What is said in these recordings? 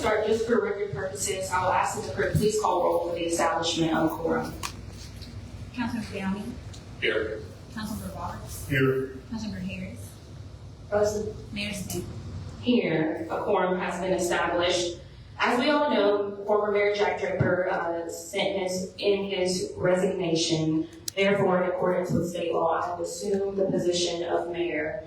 start, just for record purposes, I will ask the clerk, please call roll for the establishment of a quorum. Councilmember Downey. Here. Councilmember Roberts. Here. Councilmember Harris. Present. Mayor Smith. Here, a quorum has been established. As we all know, former Mayor Jack Draper sent in his resignation. Therefore, in accordance with state law, I have assumed the position of mayor.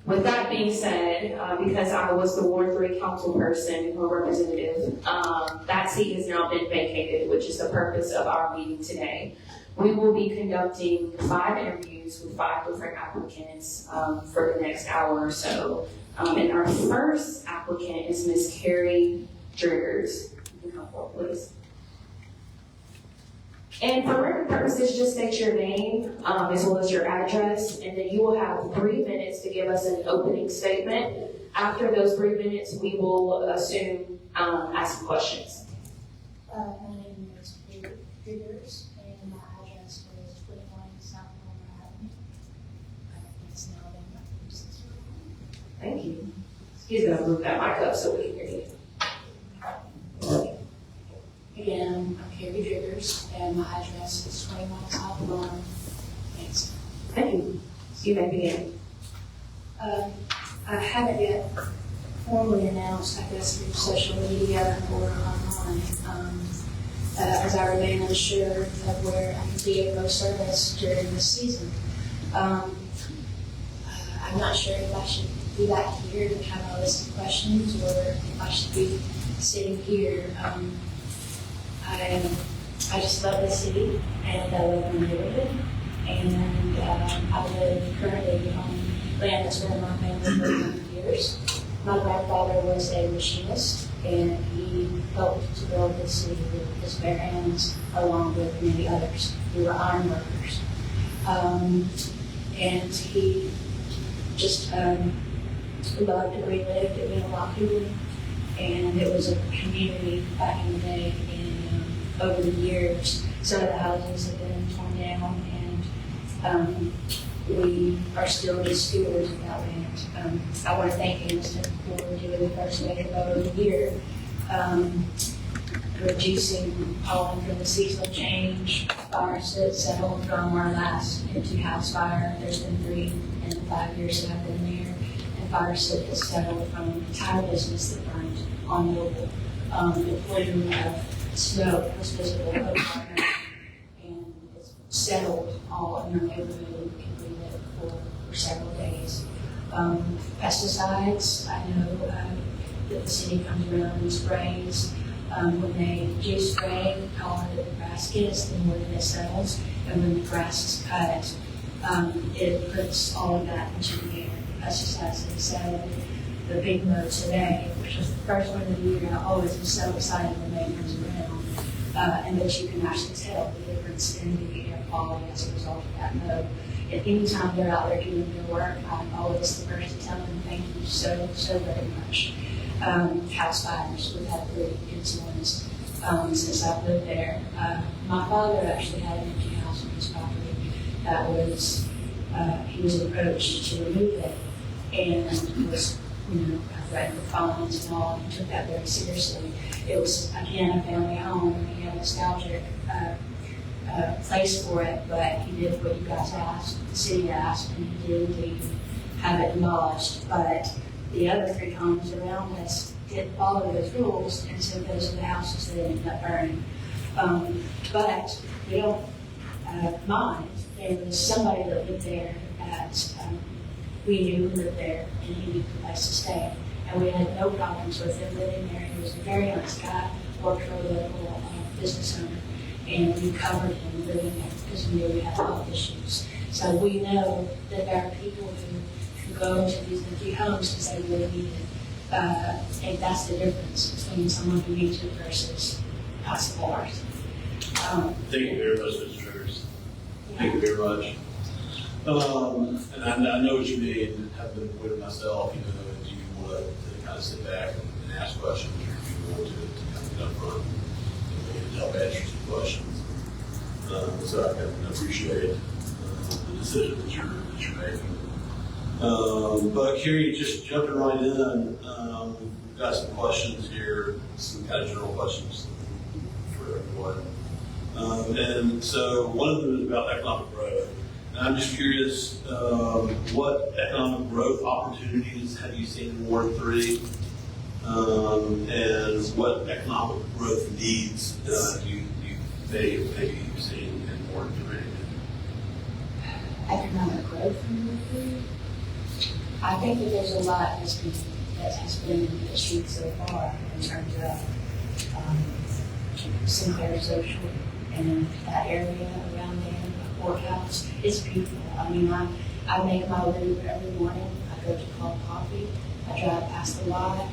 With that being said, because I was the Ward 3 council person or representative, that seat has now been vacated, which is the purpose of our meeting today. We will be conducting 5 interviews with 5 different applicants for the next hour or so. And our first applicant is Ms. Carrie Driggers. You can come forward, please. And for record purposes, just state your name as well as your address, and then you will have 3 minutes to give us an opening statement. After those 3 minutes, we will assume ask questions. My name is Carrie Driggers, and my address is 21 South Palmer Avenue. It's now been 6 years. Thank you. He's going to move that mic up so we can hear you. Again, I'm Carrie Driggers, and my address is 21 South Palmer. Thanks. Thank you. You may begin. I haven't yet formally announced, I guess, through social media or online, as I remain unsure of where I can be of most service during this season. I'm not sure if I should be back here to have a list of questions or if I should be sitting here. I just love the city and I love the neighborhood, and I live currently on land that's been in my family for 100 years. My grandfather was a machinist, and he helped to build this city with his bare hands along with many others who were iron workers. And he just loved where he lived at Minnewaukee, and it was a community back in the day. Over the years, some of the houses have been torn down, and we are still just stewards of that land. I want to thank Anderson for doing the first major vote of the year, reducing pollen from the seasonal change, fires that settled from our last house fire. There's been 3 in the 5 years that I've been there, and fires that have settled from the tire business that burned on Louisville. The plume of snow was visible over our night, and it's settled all in our neighborhood, and we can leave it for several days. Pesticides, I know that the city comes around and sprays. When they do spray, the taller the grass gets, the more that it settles, and when the grass is cut, it puts all of that into the air, the pesticides. And so the big move today, which was the first one of the year, I always was so excited when they comes around, and that you can actually tell the difference in the air quality as a result of that move. And anytime they're out there doing their work, I'm always the first to tell them thank you so very much. House fires, we've had 3 good ones since I've lived there. My father actually had an empty house on his property that was, he was approached to remove it, and was, I threatened with fines and all, and took that very seriously. It was, again, a family home, and he had a nostalgic place for it, but he did what you guys asked, the city asked, and he did indeed have it demolished. But the other 3 homes around us didn't follow those rules, and so those are the houses that ended up burning. But we don't mind. There was somebody that lived there that we knew lived there, and he needed a place to stay. And we had no problems with him living there. He was a very nice guy, worked for a local business owner, and we covered him living there because we knew we had health issues. So we know that there are people who go into these empty homes because they really need it. And that's the difference between someone who needs it versus possible ours. Thank you very much, Mr. Triggers. Thank you very much. And I know what you mean, having been with myself, do you want to kind of sit back and ask questions, or do you want to kind of get up front and help answer some questions? So I can appreciate the decision that you're making. But Carrie, just jumping right in, we've got some questions here some kind of general questions for everyone. And so one of them is about economic growth. And I'm just curious, what economic growth opportunities have you seen in Ward 3? And what economic growth needs you maybe you've seen in Ward 3? Economic growth in Ward 3? I think that there's a lot that has been achieved so far in terms of Sinclair Social and that area around there, the courthouse. It's beautiful. I mean, I make my loop every morning. I go to Club Coffee. I drive past the lot,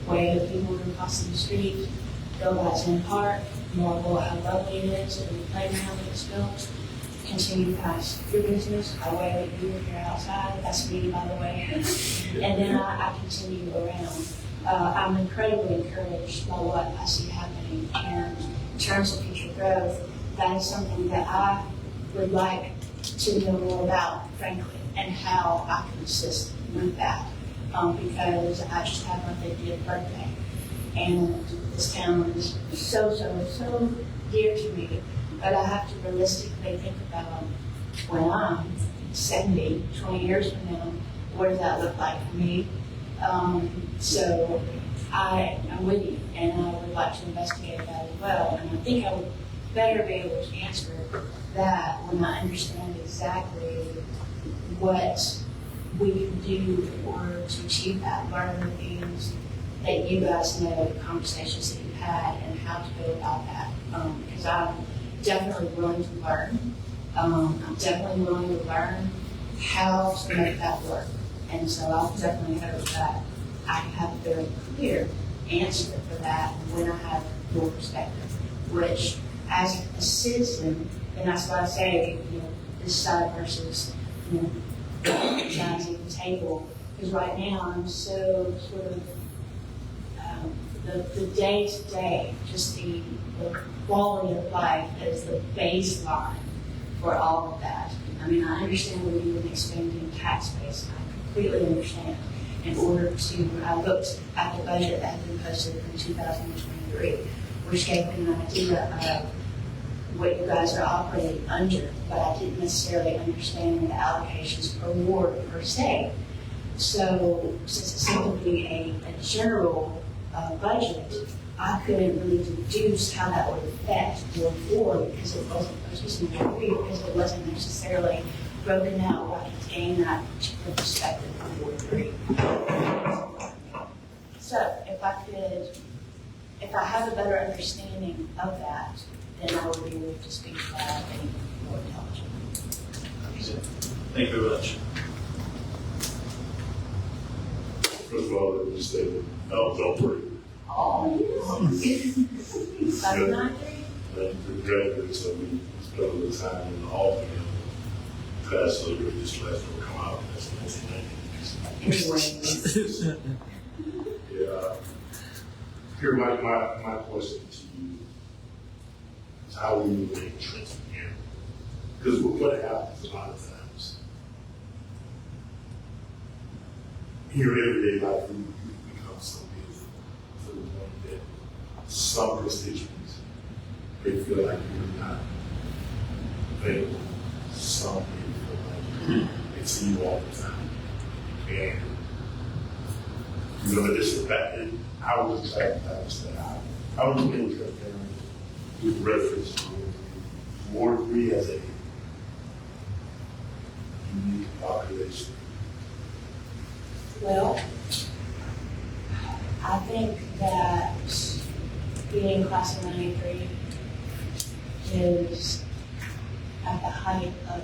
wave at people who are crossing the street, go by Zen Park, marvel at how lovely it is, and the playground that's built. Continue past your business. I wave at you if you're outside. That's me, by the way. And then I continue around. I'm incredibly encouraged by what I see happening. And in terms of future growth, that is something that I would like to know more about, frankly, and how I can assist with that. Because I just had my 50th birthday. And this town is so dear to me. But I have to realistically think about when I'm 70, 20 years from now, what does that look like for me? So I'm with you, and I would like to investigate that as well. And I think I would better be able to answer that when I understand exactly what we can do in order to achieve that, learn the things that you guys know, the conversations that you've had, and how to go about that. Because I'm definitely willing to learn. I'm definitely willing to learn how to make that work. And so I'll definitely hope that I can have a very clear answer for that when I have your perspective, which as a citizen, and that's why I say, this side versus, sides of the table, because right now I'm so sort of, the day-to-day, just the quality of life is the baseline for all of that. I mean, I understand we need an expanding tax base. I completely understand. In order to, I looked at the budget that had been posted in 2023, which gave me an idea of what you guys are operating under, but I didn't necessarily understand the allocations per ward per se. So, since it's simply a general budget, I couldn't really deduce how that would affect Ward 4 because it wasn't, Ward 3 because it wasn't necessarily broken out where I could gain that particular perspective from Ward 3. So if I have a better understanding of that, then I will be able to speak to that and more intelligently. Thank you very much. First of all, let me say that don't worry. Oh, yes. 79? The graduates of me spent a little time in the hall together. Class so this class will come out. That's 1990. Yeah. Here, my question to you is how we make transparent. Because what happens a lot of times, in your everyday life, you become so busy to the point that some constituents, they feel like you're not available. Some people feel like they see you all the time. And, it's the fact that I was trying to understand I was being transparent with reference to Ward 3 as a unique population. Well, I think that being class of 93 is at the height of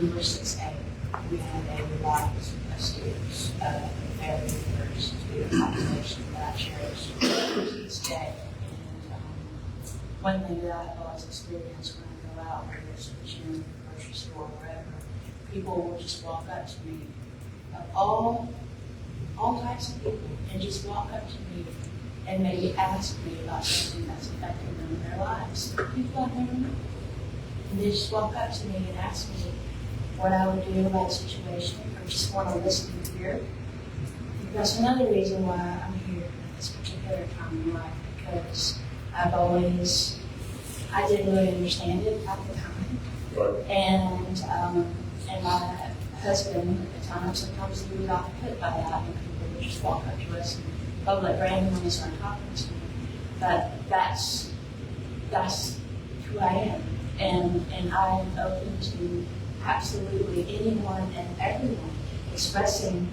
number 6A. We have a lot of students, a very diverse student population that I cherish to this day. And one thing that I've always experienced when I go out, whether it's a gym, grocery store, wherever, people will just walk up to me, of all types of people, and just walk up to me and maybe ask me about something that's affecting them in their lives. People I've never met. And they just walk up to me and ask me what I would do about a situation, or just want to listen to hear. That's another reason why I'm here at this particular because I didn't really understand it at the time. Right. And my husband at the time, sometimes he was off put by that, and people would just walk up to us and, oh, let Brandon when he started talking to me. But that's who I am. And I'm open to absolutely anyone and everyone expressing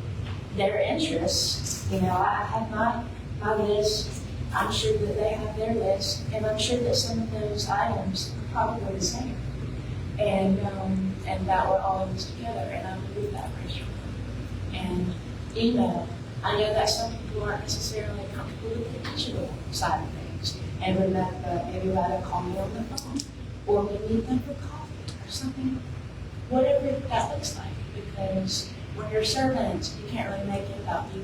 their interests. You know, I have my list. I'm sure that they have their list, and I'm sure that some of those items are probably the same. And that we're all in this together, and I believe that, Rachel. And email. I know that some people aren't necessarily comfortable with the digital side of things, and would maybe rather call me on the phone, or we meet them for coffee or something, whatever that looks like. Because when you're servants, you can't really make it about you.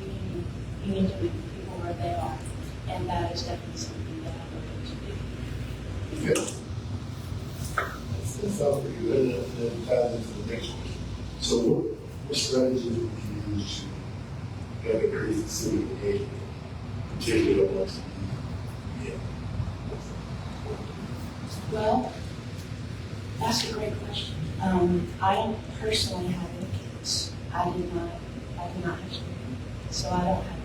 You need to meet people where they are, and that is definitely something that I'm looking to do. Okay. That sounds pretty good, and then ties into the next question. So what strategies would you use to have increased civic engagement, particularly amongst the youth? Well, that's a great question. I don't personally have any kids. I do not have children, so I don't have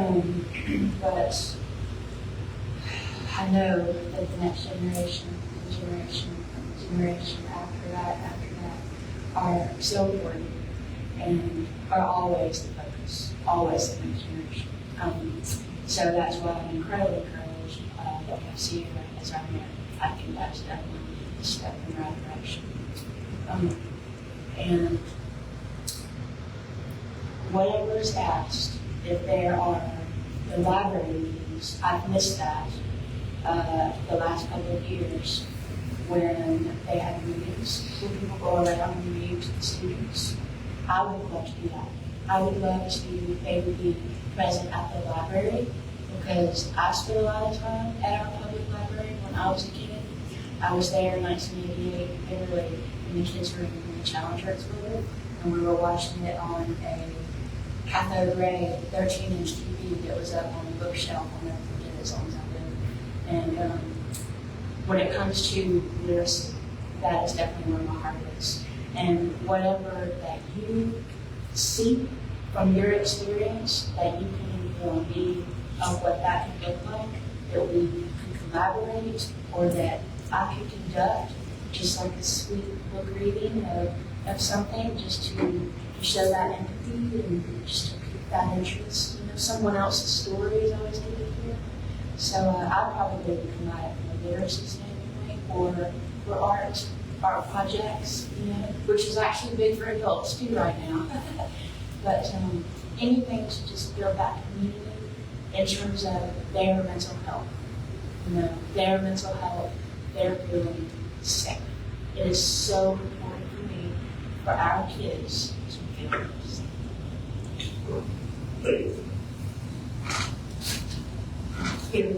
any kids. But I know that the next generation, the generation after that, are so important and are always the focus, always the next generation. So that's why I'm incredibly encouraged that FCA is our mayor. I think that's definitely a step in the right direction. And whatever is asked, if there are the library meetings, I've missed that the last couple of years when they had meetings, where people go around and read to the students. I would love to do that. I would love to they would be present at the library, because I spent a lot of time at our public library when I was a kid. I was there in 1988, literally, when the kids were in the Challenger exhibit, and we were watching it on a cathode ray 13-inch TV that was up on the bookshelf. I'll never forget it as long as I live. And when it comes to literacy, that is definitely where my heart is. And whatever that you see from your experience, that you can inform me of what that could look like, that we could collaborate, or that I could conduct just like a sweet book reading of something, just to show that empathy and just to pique that interest. You know, someone else's story is always good to hear. So I probably would come at it from a literacy standpoint, or for art projects, you know, which is actually big for adults too right now. But anything to just build that community in terms of their mental health. You know, their mental health, their feeling safe. It is so important for me, for our kids, to feel safe. Thank you.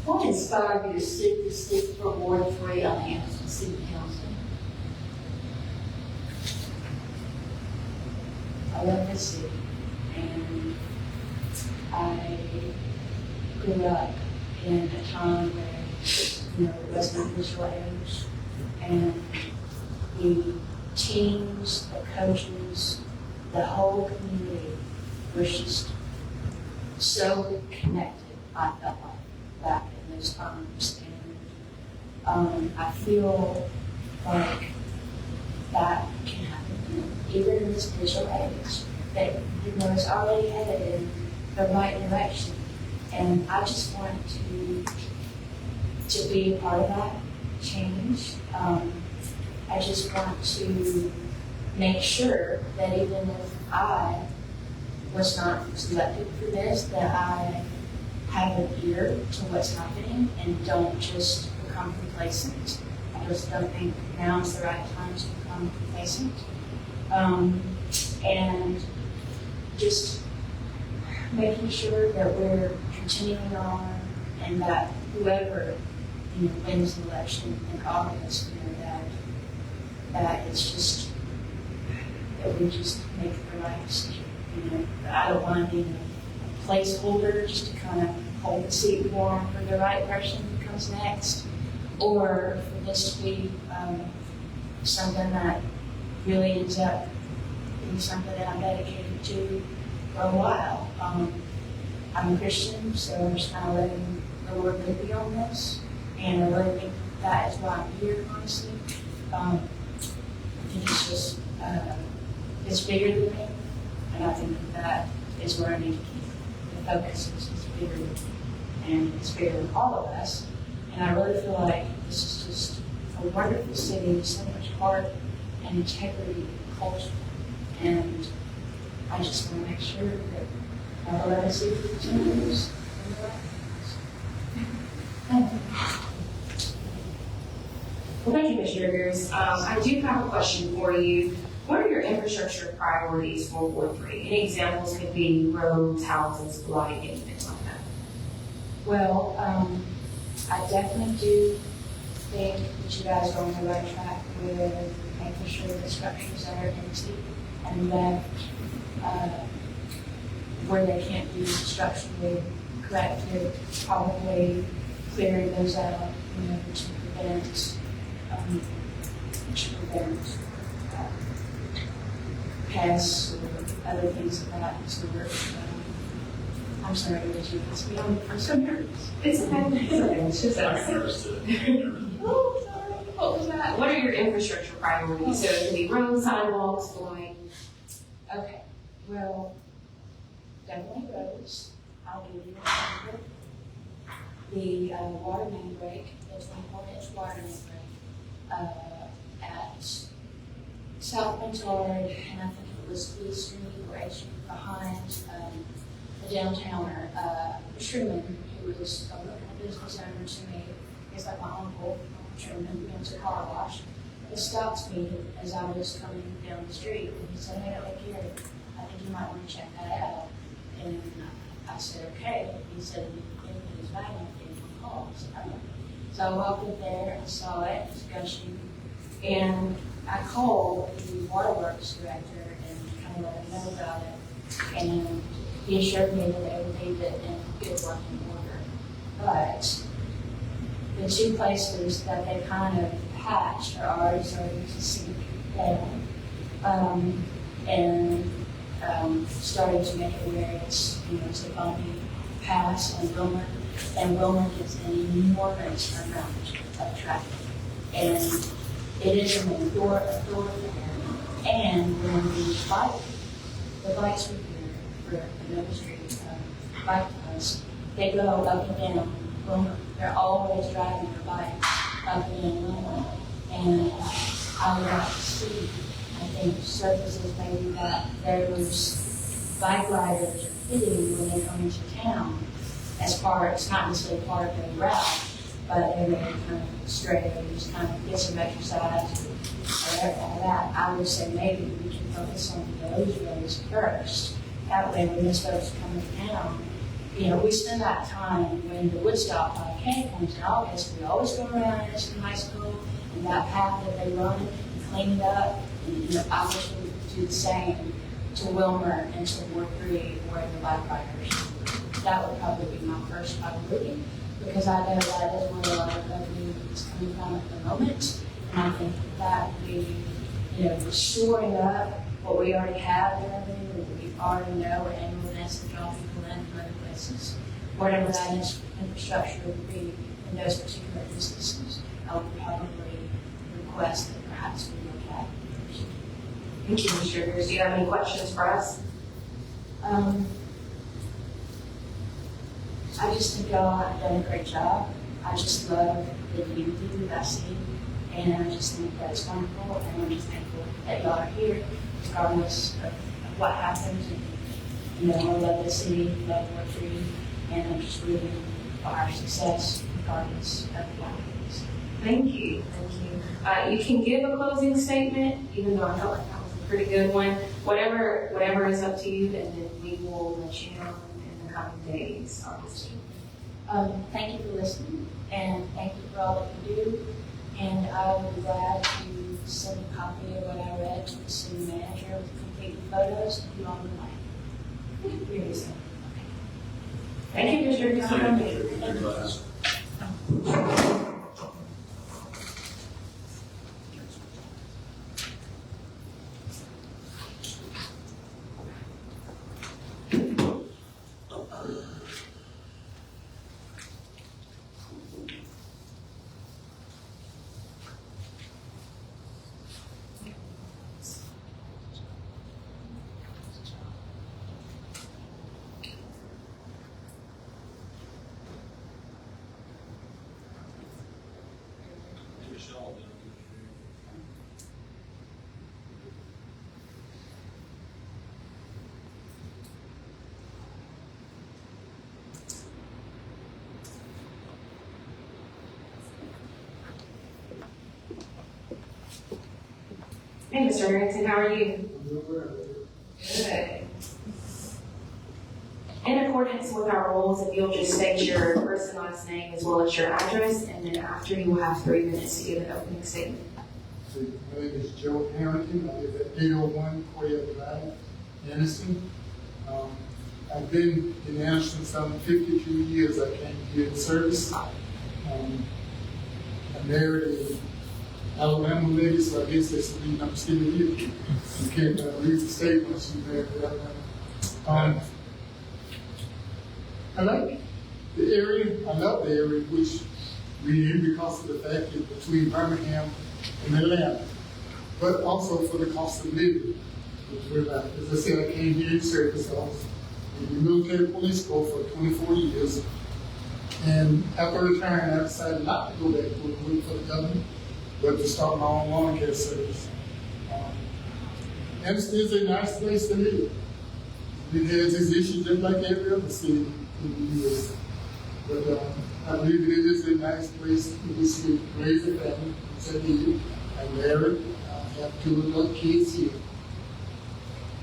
What inspired you to stick for Ward 3 on Anderson City Council? I love this city, and I grew up in a time where, you know, it was my visual age, and the teams, the coaches, the whole community was just so connected, I felt like, back in those times. And I feel like that can happen, even in this digital age, that, you know, it's already headed in the right direction. And I just want to be a part of that change. I just want to make sure that even if I was not selected for this, that I have an ear to what's happening and don't just become complacent. I just don't think now is the right time to become complacent. And just making sure that we're continuing on, and that whoever, you know, wins the election in August, you know, that it's just that we just make the right decision. You know, I don't want to be a placeholder just to kind of hold the seat warm for the right person who comes next, or for this to be something that really ends up being something that I'm dedicated to for a while. I'm a Christian, so I'm just kind of letting the Lord lead me on this, and I really think that is why I'm here, honestly. I think it's just, it's bigger than me, and I think that is where I need to keep the focus. It's bigger, and it's bigger than all of us, and I really feel like this is just a wonderful city with so much heart and integrity and culture, and I just want to make sure that our legacy continues. Thank you. Well, thank you, Commissioner Beers. I do have a question for you. What are your infrastructure priorities for Ward 3? Any examples could be roads, houses, light, anything like that. Well, I definitely do think that you guys are on the right track with making sure that structures are empty and left where they can't be structurally corrected, probably clearing those out, to prevent pests or other things of that sort. I'm sorry that you asked me. I'm so nervous. It's okay. It's okay. It's just I'm us. nervous to. Oh, sorry. What was that? What are your infrastructure priorities? So it could be roads, sidewalks, light. Okay, well, definitely roads. I'll give you an example. The water main break, the 24-inch water main break at South Mentard, and I think it was Lee Street or H Street behind the downtowner, Truman, who was a local business owner to me. He's like my uncle, Truman, who owns a car wash. He stopped me as I was coming down the street, and he said, "Hey, look here, I think you might want to check that out." And I said, "Okay." He said, "In his bag, and he called." So I walked in there, I saw it, it was gushing, and I called the waterworks director and kind of let him know about it. And he assured me that they would leave it in good working order. But the two places that they kind of patched are already starting to sink down, and starting to make it where it's, it's a bumpy pass and Wilmer. And Wilmer gets an enormous amount of traffic. And it is a thoroughfare. And when the bikes were here for Nova Street bike paths, they go up and down Wilmer. They're always driving their bikes up and down Wilmer. And I would like to see, I think, surfaces maybe that those bike riders are hitting when they come into town, as far as not necessarily part of their route, but they may kind of stray and just kind of get some exercise or all that. I would say maybe we can focus on those roads first. That way, when this folks come to town, we spend that time when the Woodstock 5K comes in August. We always go around Edison High School and that path that they run and clean it up. And I wish we would do the same to Wilmer and to Ward 3 where the bike riders. That would probably be my first priority, because I know that is where a lot of revenue is coming from at the moment. And I think that we, shoring up what we already have in revenue, what we already know, and with this and draw people in from other places, whatever that infrastructure would be in those particular businesses, I would probably request that perhaps we look at. Thank you, Mr. Beers. Do you have any questions for us? I just think y'all have done a great job. I just love the unity that I see, and I just think that's wonderful, and I'm just thankful that y'all are here, regardless of what happens. And, I love the city, love Ward 3, and I'm just rooting for our success, regardless of what happens. Thank you. Thank you. You can give a closing statement, even though I felt like that was a pretty good one. Whatever is up to you, and then we will let you know in the coming days, obviously. Thank you for listening, and thank you for all that you do. And I would be glad to send a copy of what I read to the city manager with complete photos if you all would like. Very soon. Thank you, Mr. Young. Thank you, class. Hey, Mr. Harrington, how are you? Good. In accordance with our rules, if you'll just state your first and last name as well as your address, and then after you will have 3 minutes to give an opening statement. My name is Joe Harrington. I live at 801 Coyle Drive, Anderson. I've been in Anderson some 52 years. I came here in service. I married an Alabama lady, so I guess that's the reason I'm still here. You can't leave the state once you marry Alabama. I like the area. I love the area which we're in because of the fact that between Birmingham and Atlanta, but also for the cost of living. As I said, I came here in service. I was in the military police corps for 24 years. And after retiring, I decided not to go back to work for the government, but to start my own lawn care service. Anderson is a nice place to live. It has its issues just like every other city in the U.S. But I believe it is a nice place in which to raise a family, which I did. I'm married. I have 2 adult kids here.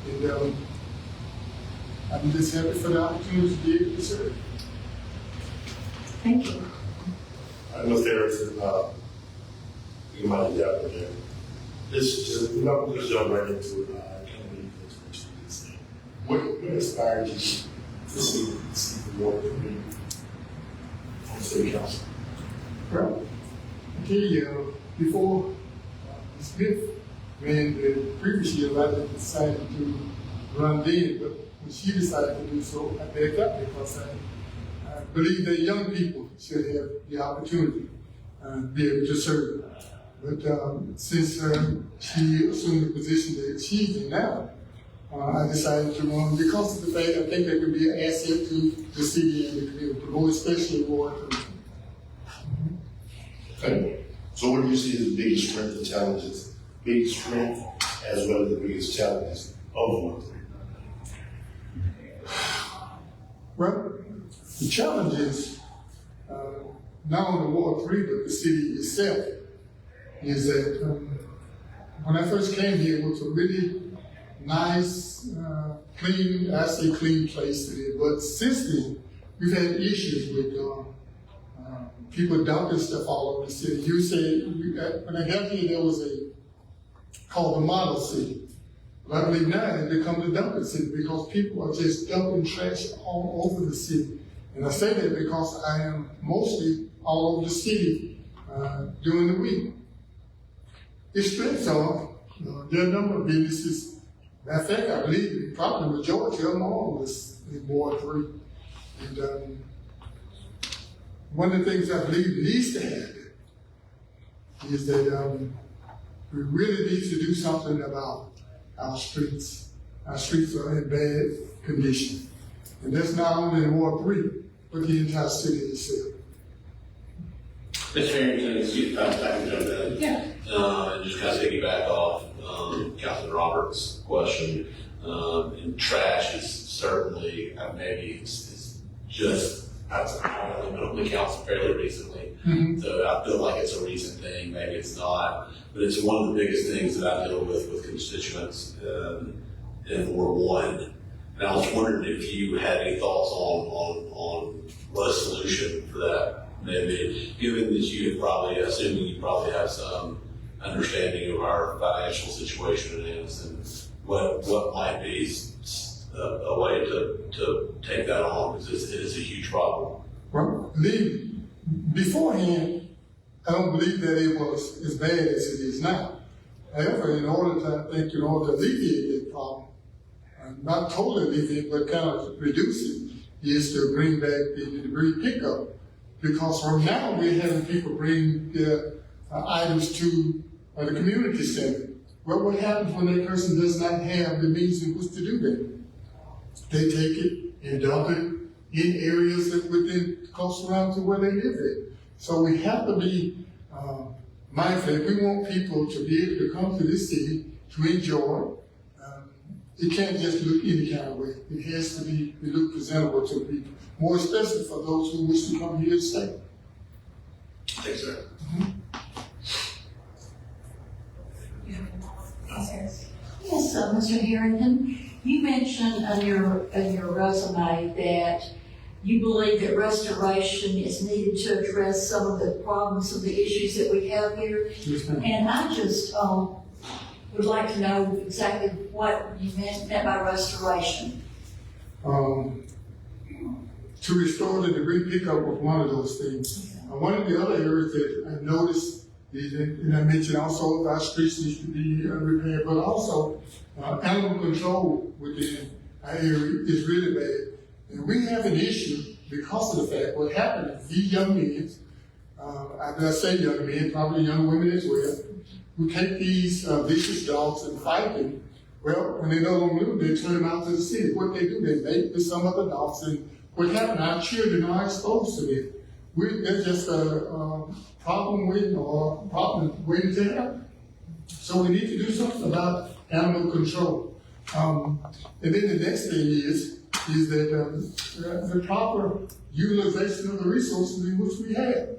And I'm just happy for the opportunity to be able to serve. Thank you. Mr. Harrison, you might have dealt with it. This is just, I'm just jump right into it. I can't believe this thing. What inspired you to see the work for me on city council? Well, I tell you, before Ms. Smith ran the previous year, I decided to run then, but when she decided to do so, I backed up because I believe that young people should have the opportunity to be able to serve. But since she assumed the position that she's in now, I decided to run because of the fact I think that could be an asset to the city and the community, more especially Ward 3. Okay. So what do you see as the biggest strength and challenges, biggest strength as well as the biggest challenges of Ward 3? Well, the challenge is not only Ward 3, but the city itself, is that when I first came here, it was a really nice, clean, I say clean place to live. But since then, we've had issues with people dumping stuff all over the city. You say, when I got here, there was called the model city. But I believe now it's become the dumping city because people are just dumping trash all over the city. And I say that because I am mostly all over the city during the week. Its strengths are, there are a number of businesses. Matter of fact, I believe probably the majority of them all was in Ward 3. And one of the things I believe needs to happen is that we really need to do something about our streets. Our streets are in bad condition. And that's not only in Ward 3, but the entire city itself. Mr. Harrington, excuse me, I can jump in. Yeah. And just kind of piggyback off Councilman Roberts' question. And trash is certainly, maybe it's just, I've been on the council fairly recently. Mm-hmm. So I feel like it's a recent thing, maybe it's not. But it's one of the biggest things that I deal with constituents in Ward 1. And I was wondering if you had any thoughts on what a solution for that may be, given that you probably, assuming you probably have some understanding of our financial situation in Anderson, what might be a way to take that on, because it is a huge problem? Well, beforehand, I don't believe that it was as bad as it is now. However, in order to alleviate that problem, not totally alleviate, but kind of reduce it, is to bring back the debris pickup. Because from now, we're having people bring their items to the community center. Well, what happens when that person does not have the means in which to do that? They take it and dump it in areas that within close around to where they live at. So we have to be mindful. If we want people to be able to come to this city to enjoy, it can't just look any kind of way. It has to be look presentable to people, more especially for those who wish to come here to stay. Thanks, sir. Yes, Mr. Harrington, you mentioned in your resume that you believe that restoration is needed to address some of the problems, some of the issues that we have here. Yes, ma'am. And I just would like to know exactly what you meant by restoration. To restore the debris pickup was one of those things. One of the other areas that I noticed is, and I mentioned also our streets need to be repaired, but also animal control within our area is really bad. And we have an issue because of the fact what happened is these young men, I say young men, probably young women as well, who take these vicious dogs and fight them. Well, when they no longer live, they turn them out to the city. What they do, they mate with some other dogs, and what happened, our children are exposed to it. It's just a problem waiting to happen. So we need to do something about animal control. And then the next thing is that the proper utilization of the resources in which we have.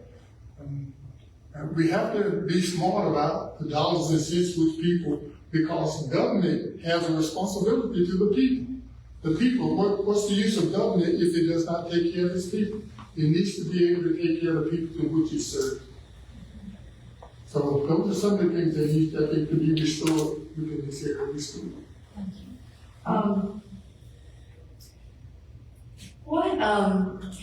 We have to be smart about the dollars and cents with people, because government has a responsibility to the people. The people, what's the use of government if it does not take care of its people? It needs to be able to take care of the people to which it serves. So those are some of the things that need, I think, to be restored within this area of the school. Thank you.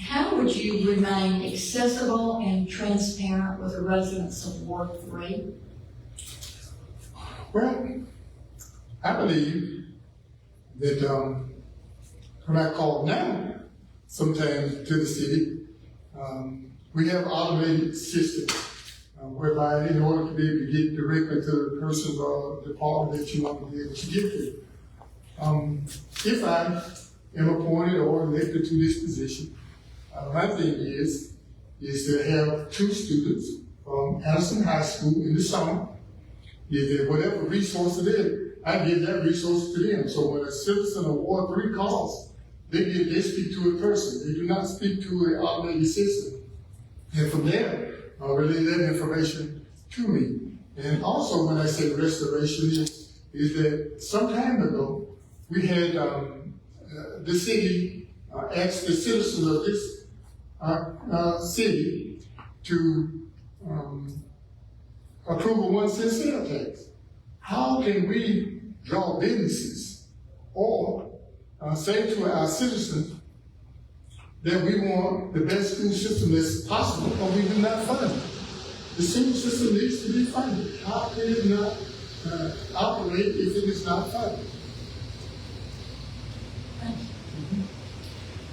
How would you remain accessible and transparent with the residents of Ward 3? Well, I believe that when I call now, sometimes to the city, we have automated systems whereby in order to be able to get directly to the person or department that you want to be able to get to. If I am appointed or elected to this position, my thing is to have 2 students from Addison High School in the summer. Is that whatever resource it is, I give that resource to them. So when a citizen of Ward 3 calls, they speak to a person. They do not speak to an automated system. And from there, relay that information to me. And also when I say restoration is that some time ago, we had the city asked the citizens of this city to approve a 1 cent sales tax. How can we draw businesses or say to our citizens that we want the best school system that's possible, but we do not fund it? The school system needs to be funded. How can it not operate if it is not funded?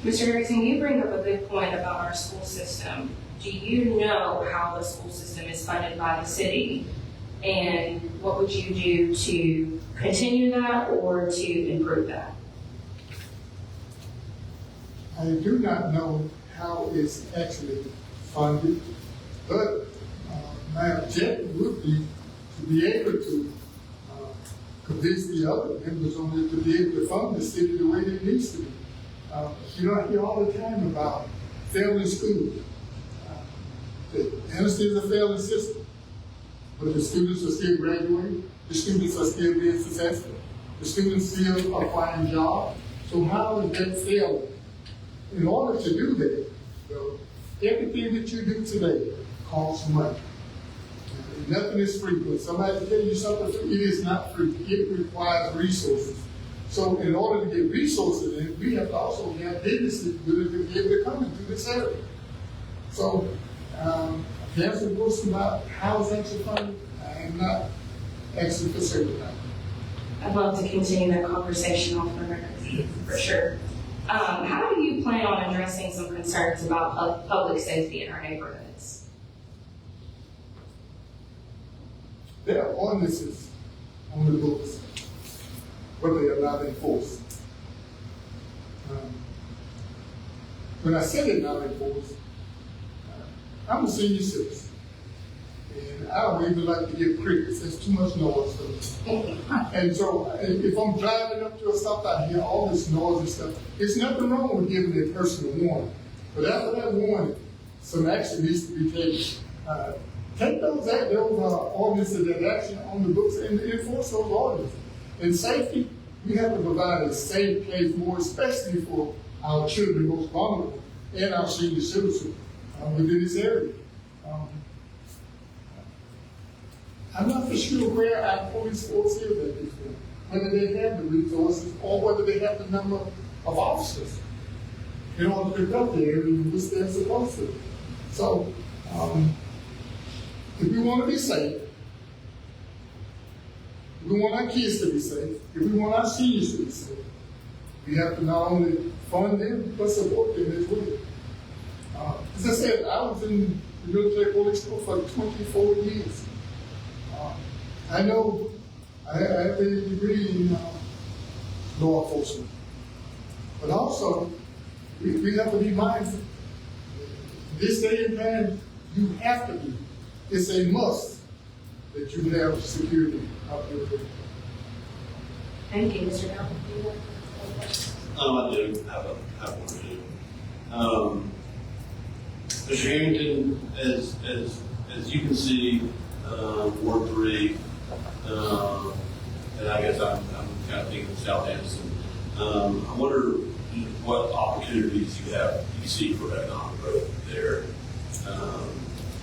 Mr. Harrison, you bring up a good point about our school system. Do you know how the school system is funded by the city? And what would you do to continue that or to improve that? I do not know how it's actually funded, but my objective would be to be able to convince the other members on it to be able to fund the city the way it needs to be. I hear all the time about failing schools. Addison is a failing system, but the students are still graduating, the students are still being successful, the students still acquiring jobs. So how is that failing? In order to do that, everything that you do today costs money. Nothing is free. When somebody tells you something free, it is not free. It requires resources. So in order to get resources in, we have to also have businesses willing to be able to come into the this area. So, to answer the question about how it's actually funded, I am not actually for certain about it. I'd love to continue that conversation off the record, for sure. How do you plan on addressing some concerns about public safety in our neighborhoods? There are ordinances on the books, but they are not enforced. When I say they're not enforced, I'm a senior citizen, and I don't even like to get crickets. There's too much noise for me. And so, if I'm driving up to a stop, I hear all this noise and stuff. There's nothing wrong with giving a person a warning, but after that warning, some action needs to be taken. Take those ordinances that are actually on the books and enforce those ordinances. In safety, we have to provide a safe place more, especially for our children, most vulnerable, and our senior citizens within this area. I'm not for sure where our police force is at this point, whether they have the resources or whether they have the number of officers in order to conduct the area in which they're supposed to. So, if we want to be safe, if we want our kids to be safe, if we want our seniors to be safe, we have to not only fund them, but support them as well. As I said, I was in the military police school for 24 years. I know I have a degree in law enforcement, but also we have to be mindful. This day and time, you have to be. It's a must that you have security out there. Thank you, Mr. Bell. I do have one to do. Mr. Harrington, as you can see, Ward 3, and I guess I'm kind of thinking of South Anderson. I wonder what opportunities you see for economic growth there,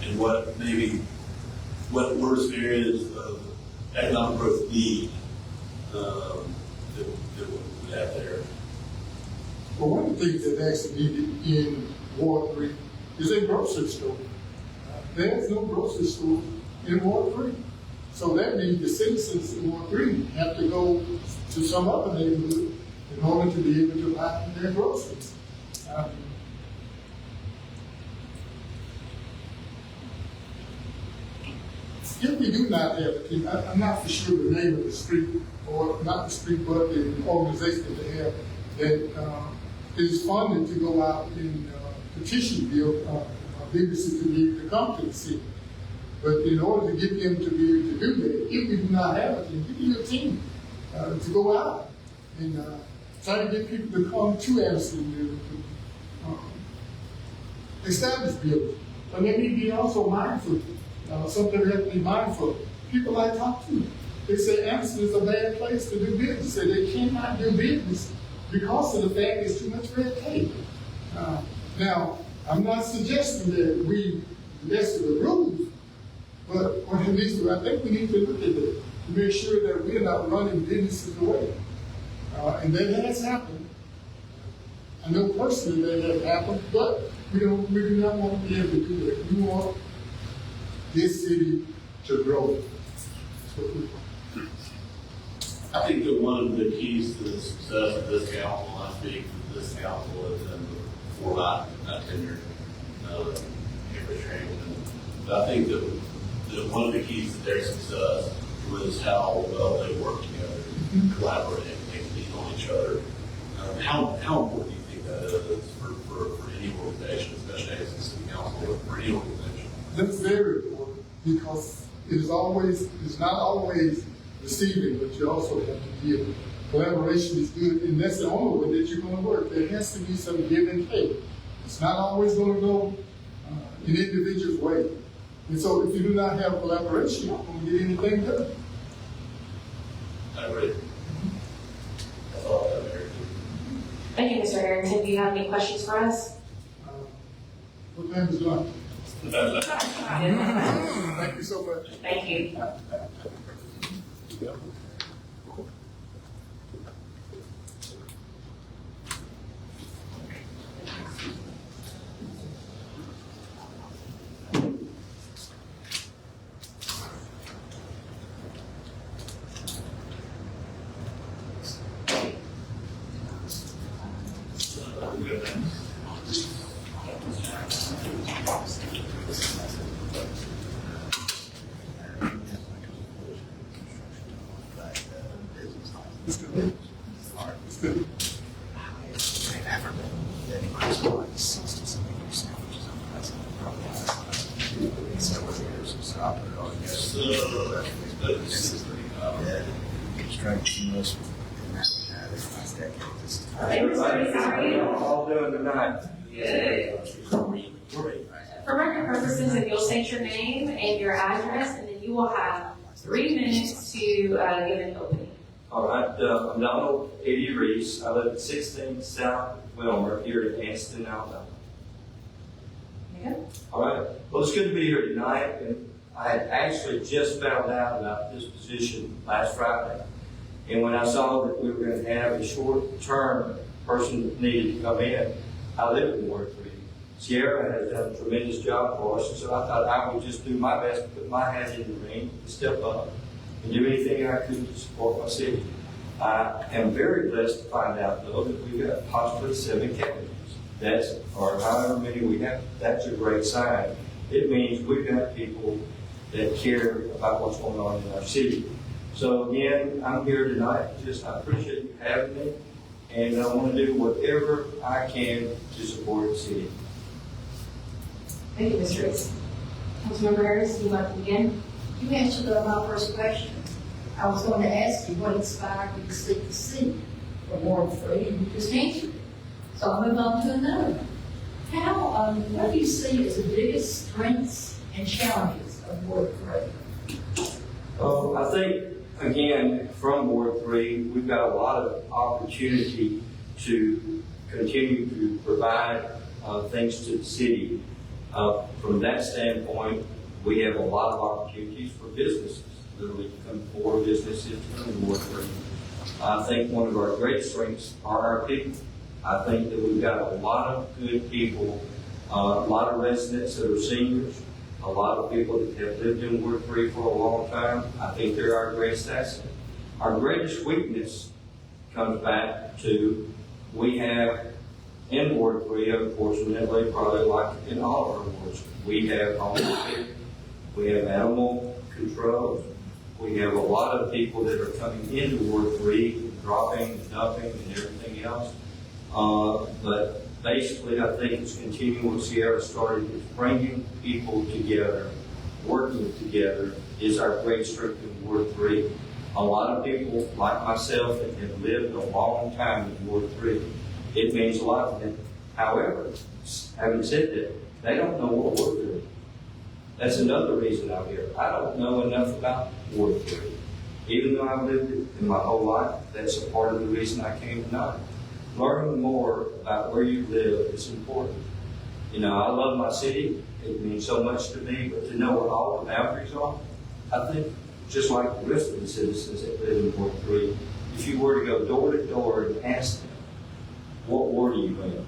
and what worst areas of economic growth need that we have there. Well, one of the things that actually needed in Ward 3 is a grocery store. There's no grocery store in Ward 3. So that means the citizens in Ward 3 have to go to some other neighborhood in order to be able to buy their groceries. If we do not have a team, I'm not for sure the name of the street, or not the street, but the organization that they have that is funded to go out and petition businesses to be able to come to the city. But in order to get them to be able to do that, if we do not have a team, we need a team to go out and try to get people to come to Anderson to establish buildings. But they need to be also mindful. Something we have to be mindful of. People I talk to, they say Anderson is a bad place to do business. They say they cannot do business because of the fact there's too much red tape. Now, I'm not suggesting that we mess with the rules, but what it needs to, I think we need to look at it to make sure that we're not running businesses away. And that has happened. I know personally that has happened, but we do not want to be able to do that. We want this city to grow. I think that one of the keys to the success of this council, and I speak for this council, is in before my tenure here at Harrington. But I think that one of the keys to their success was how well they work together, collaborate, and lean on each other. How important do you think that is for any organization, especially as a city council, or for any organization? That's very important because it's not always receiving, but you also have to give. Collaboration is good, and that's the only way that you're going to work. There has to be some give and take. It's not always going to go an individual's way. And so if you do not have collaboration, you're not going to get anything done. I agree. That's all I have here. Thank you, Mr. Harrington. Do you have any questions for us? What time is lunch? Thank you so much. Thank you. So I'll put it on there. Strength and muscle. Hey, Mr. Reese, how are you? All doing tonight. Good. For record purposes, if you'll state your name and your address, and then you will have 3 minutes to give an opening. All right, I'm Donald A.D. Reese. I live at 16 South Wilmer here in Anston, Alabama. Yeah. All right, well, it's good to be here tonight, and I had actually just found out about this position last Friday. And when I saw that we were going to have a short-term person that needed to come in, I live in Ward 3. Sierra has done a tremendous job for us, and so I thought I would just do my best to put my hat in the ring, to step up, and do anything I could to support my city. I am very blessed to find out, though, that we've got possibly 7 candidates. Or however many we have. That's a great sign. It means we've got people that care about what's going on in our city. So again, I'm here tonight. I appreciate you having me, and I want to do whatever I can to support the city. Thank you, Mr. Reese. Councilmember Harris, you want to begin? You answered my first question. I was going to ask you what inspired you to seek the seat for Ward 3, and you just answered it. So I'll move on to another one. What do you see as the biggest strengths and challenges of Ward 3? I think, again, from Ward 3, we've got a lot of opportunity to continue to provide things to the city. From that standpoint, we have a lot of opportunities for businesses, literally to come forward, businesses to come to Ward 3. I think one of our great strengths are our people. I think that we've got a lot of good people, a lot of residents that are seniors, a lot of people that have lived in Ward 3 for a long time. I think they're our greatest asset. Our greatest weakness comes back to we have in Ward 3, unfortunately, probably like in all of our wards, we have homeless, we have animal control, we have a lot of people that are coming into Ward 3, dropping, dumping, and everything else. But basically, I think it's continuing what Sierra started, is bringing people together, working together is our great strength in Ward 3. A lot of people, like myself, that have lived a long time in Ward 3, it means a lot to them. However, having said that, they don't know what we're doing. That's another reason I'm here. I don't know enough about Ward 3. Even though I've lived it in my whole life, that's a part of the reason I came tonight. Learning more about where you live is important. You know, I love my city. It means so much to me, but to know what all the boundaries are, I think just like the rest of the citizens that live in Ward 3, if you were to go door to door and ask them, what ward are you in?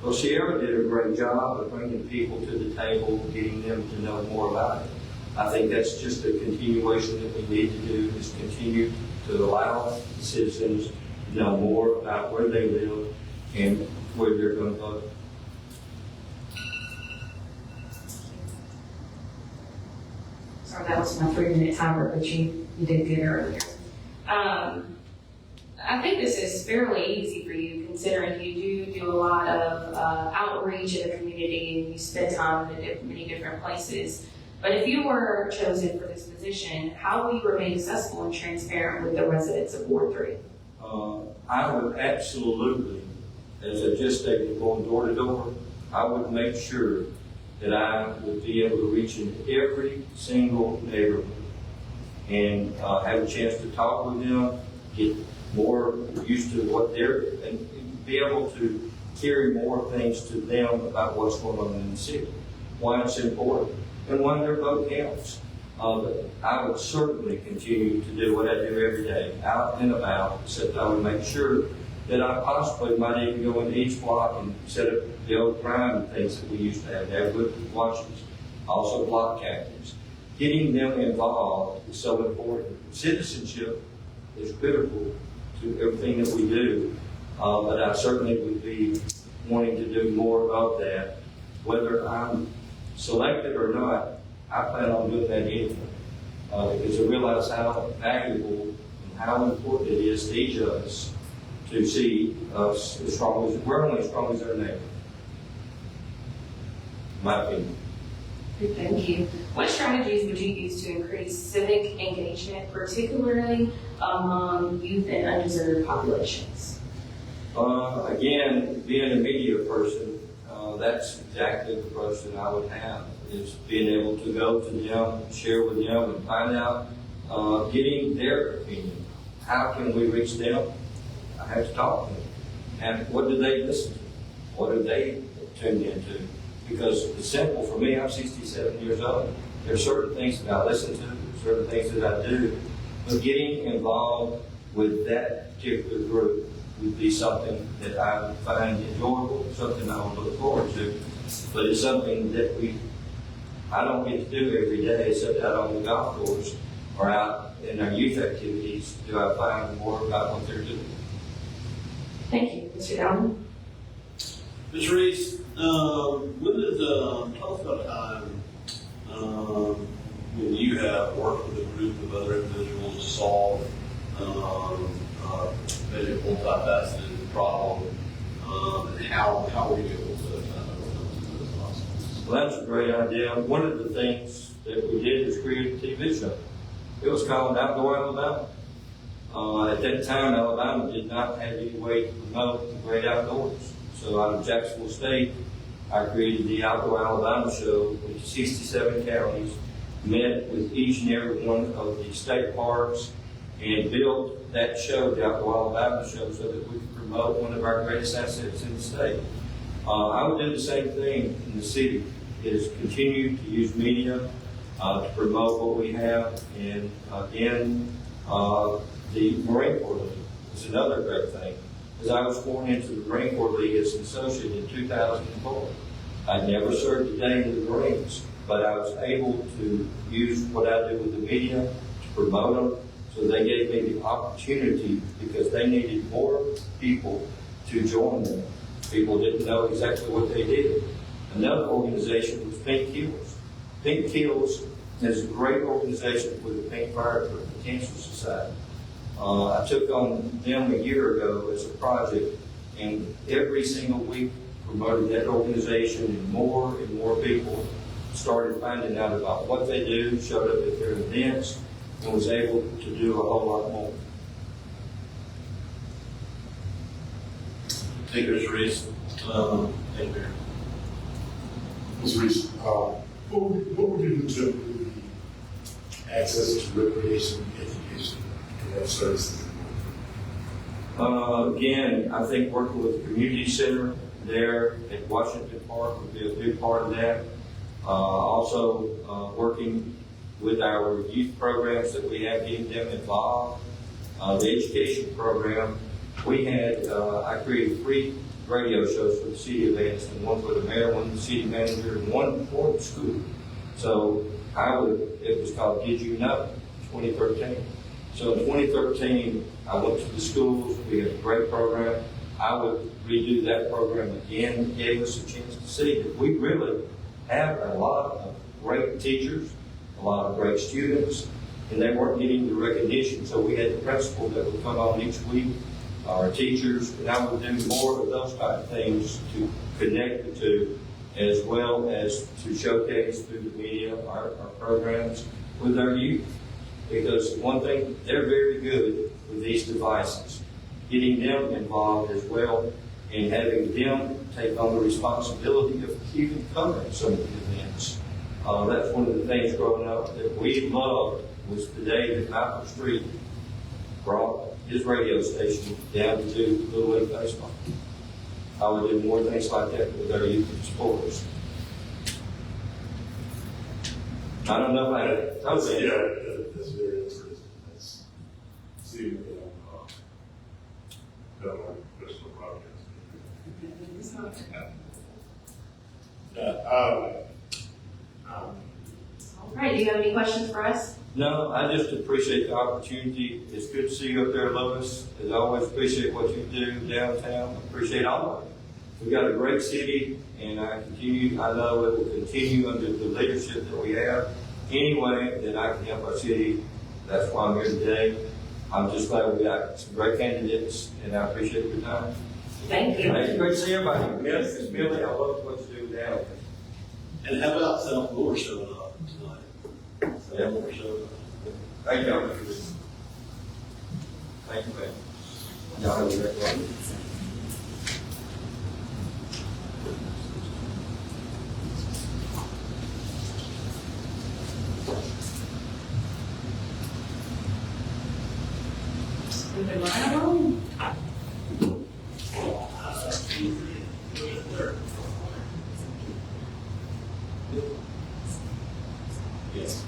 Well, Sierra did a great job of bringing people to the table, getting them to know more about it. I think that's just a continuation that we need to do, is continue to allow the citizens to know more about where they live and where they're going to vote. Sorry, that was my 3-minute timer, but you did good earlier. I think this is fairly easy for you, considering you do a lot of outreach in the community and you spend time in many different places. But if you were chosen for this position, how will you remain accessible and transparent with the residents of Ward 3? I would absolutely, as I just stated, going door to door, I would make sure that I would be able to reach into every single neighborhood and have a chance to talk with them, get more used to what they're, and be able to carry more things to them about what's going on in the city, why it's important, and why their vote counts. But I would certainly continue to do what I do every day, out and about, except I would make sure that I possibly might even go into each block and set up the old crime things that we used to have with watches, also block captains. Getting them involved is so important. Citizenship is critical to everything that we do, but I certainly would be wanting to do more of that. Whether I'm selected or not, I plan on doing that anyway, because I realize how valuable and how important it is to each of us to see us as strong as, we're only as strong as our neighbor. My opinion. Thank you. What strategies would you use to increase civic engagement, particularly among youth and undeserved populations? Again, being a media person, that's exactly the approach that I would have, is being able to go to them, share with them, and find out, getting their opinion. How can we reach them? I have to talk to them. And what do they listen to? What are they tuned into? Because it's simple for me, I'm 67 years old. There are certain things that I listen to, certain things that I do, but getting involved with that particular group would be something that I would find enjoyable, something I would look forward to. But it's something that I don't get to do every day, except out on the golf course or out in our youth activities, do I find more about what they're doing. Thank you. Mr. Downing? Ms. Reese, tell us about a time when you have worked with a group of other individuals to solve maybe a multifaceted problem, and how were you able to overcome those obstacles? Well, that's a great idea. One of the things that we did was create a TV show. It was called Outdoor Alabama. At that time, Alabama did not have any way to promote the great outdoors. So out of Jacksonville State, I created the Outdoor Alabama show with 67 counties, met with each and every one of the state parks, and built that show, the Outdoor Alabama show, so that we could promote one of our greatest assets in the state. I would do the same thing in the city, is continue to use media to promote what we have. And again, the Marine Corps League is another great thing. As I was sworn into the Marine Corps League as an associate in 2004, I never served a day in the Marines, but I was able to use what I do with the media to promote them. So they gave me the opportunity because they needed more people to join them. People didn't know exactly what they did. Another organization was Pink Hills. Pink Hills is a great organization with the Pink Fire Potential Society. I took on them a year ago as a project, and every single week promoted that organization, and more people started finding out about what they do, showed up at their events, and was able to do a whole lot more. Thank you, Ms. Reese. Thank you. Ms. Reese, what would you do to improve the access to recreation, education, and health services? Again, I think working with the community center there at Washington Park would be a big part of that. Also, working with our youth programs that we have, getting them involved. The education program, we had, I created 3 radio shows for the city of Anniston, one for the mayor, one for the city manager, and one for the school. So it was called Did You Know, 2013. So in 2013, I went to the schools, we had a great program. I would redo that program again. It gave us a chance to see that we really have a lot of great teachers, a lot of great students, and they weren't getting the recognition. So we had the principal that would come on each week, our teachers, and I would do more of those type of things to connect the two, as well as to showcase through the media our programs with our youth. Because one thing, they're very good with these devices. Getting them involved as well, and having them take on the responsibility of even covering some of the events. That's one of the things growing up that we loved, was the day that Malcolm Street brought his radio station down to do Little League baseball. I would do more things like that with our youth and sports. I don't know how to tell you. Yeah, that's very interesting. That's seeing it on personal broadcast. All right, do you have any questions for us? No, I just appreciate the opportunity. It's good to see you up there, Lois. As I always appreciate what you do downtown. I appreciate all of it. We've got a great city, and I know it will continue under the leadership that we have. Any way that I can help our city, that's why I'm here today. I'm just glad we got some great candidates, and I appreciate your time. Thank you. Hey, great to see everybody. Miss Millie, I love what you do now. And how about South Moore showing up tonight? South Moore showing up. Thank you. Thank you, man. Y'all have a great one. Moving right along. Yes.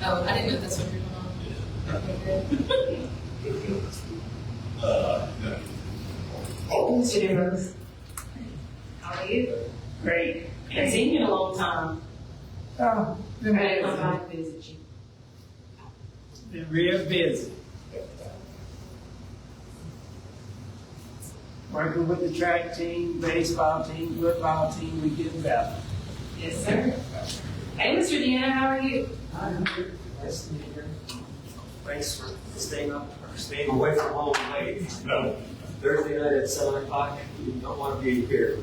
Oh, I didn't know that's what you were on. Mr. DeRose. How are you? Great. Haven't seen you in a long time. Oh, I'm ready to come by and visit you. been real busy. Working with the track team, baseball team, football team, we get better. Yes, sir. Hey, Mr. Deanna, how are you? I'm good. Nice to meet you. Thanks for staying away from home late. Thursday night at 7 o'clock, you don't want to be here.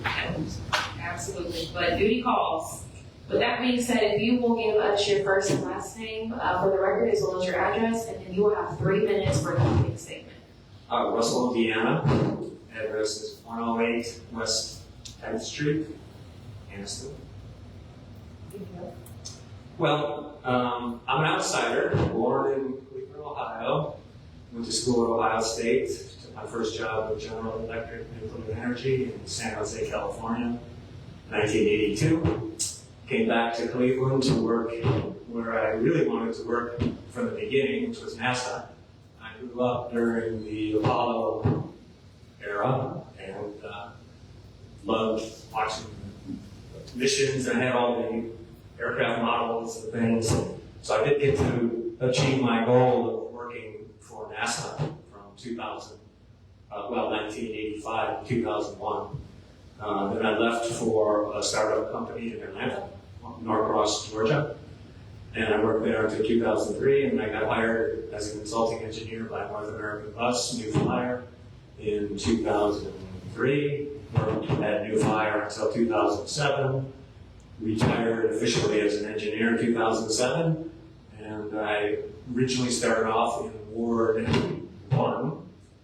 Absolutely, but duty calls. With that being said, if you will give us your first and last name for the record as well as your address, and then you will have 3 minutes for the opening statement. Russell, Indiana. Address is 108 West 10th Street, Anniston. Well, I'm an outsider, born in Cleveland, Ohio. Went to school at Ohio State. Took my first job with General Electric Nuclear Energy in San Jose, California, 1982. Came back to Cleveland to work where I really wanted to work from the beginning, which was NASA. I grew up during the Apollo era and loved watching missions. I had all the aircraft models and things. So I did get to achieve my goal of working for NASA from 1985 to 2001. Then I left for a startup company in Atlanta, Norcross, Georgia. And I worked there until 2003, and I got hired as a consulting engineer by North American Bus, New Flyer, in 2003. Worked at New Flyer until 2007. Retired officially as an engineer in 2007. And I originally started off in Ward 1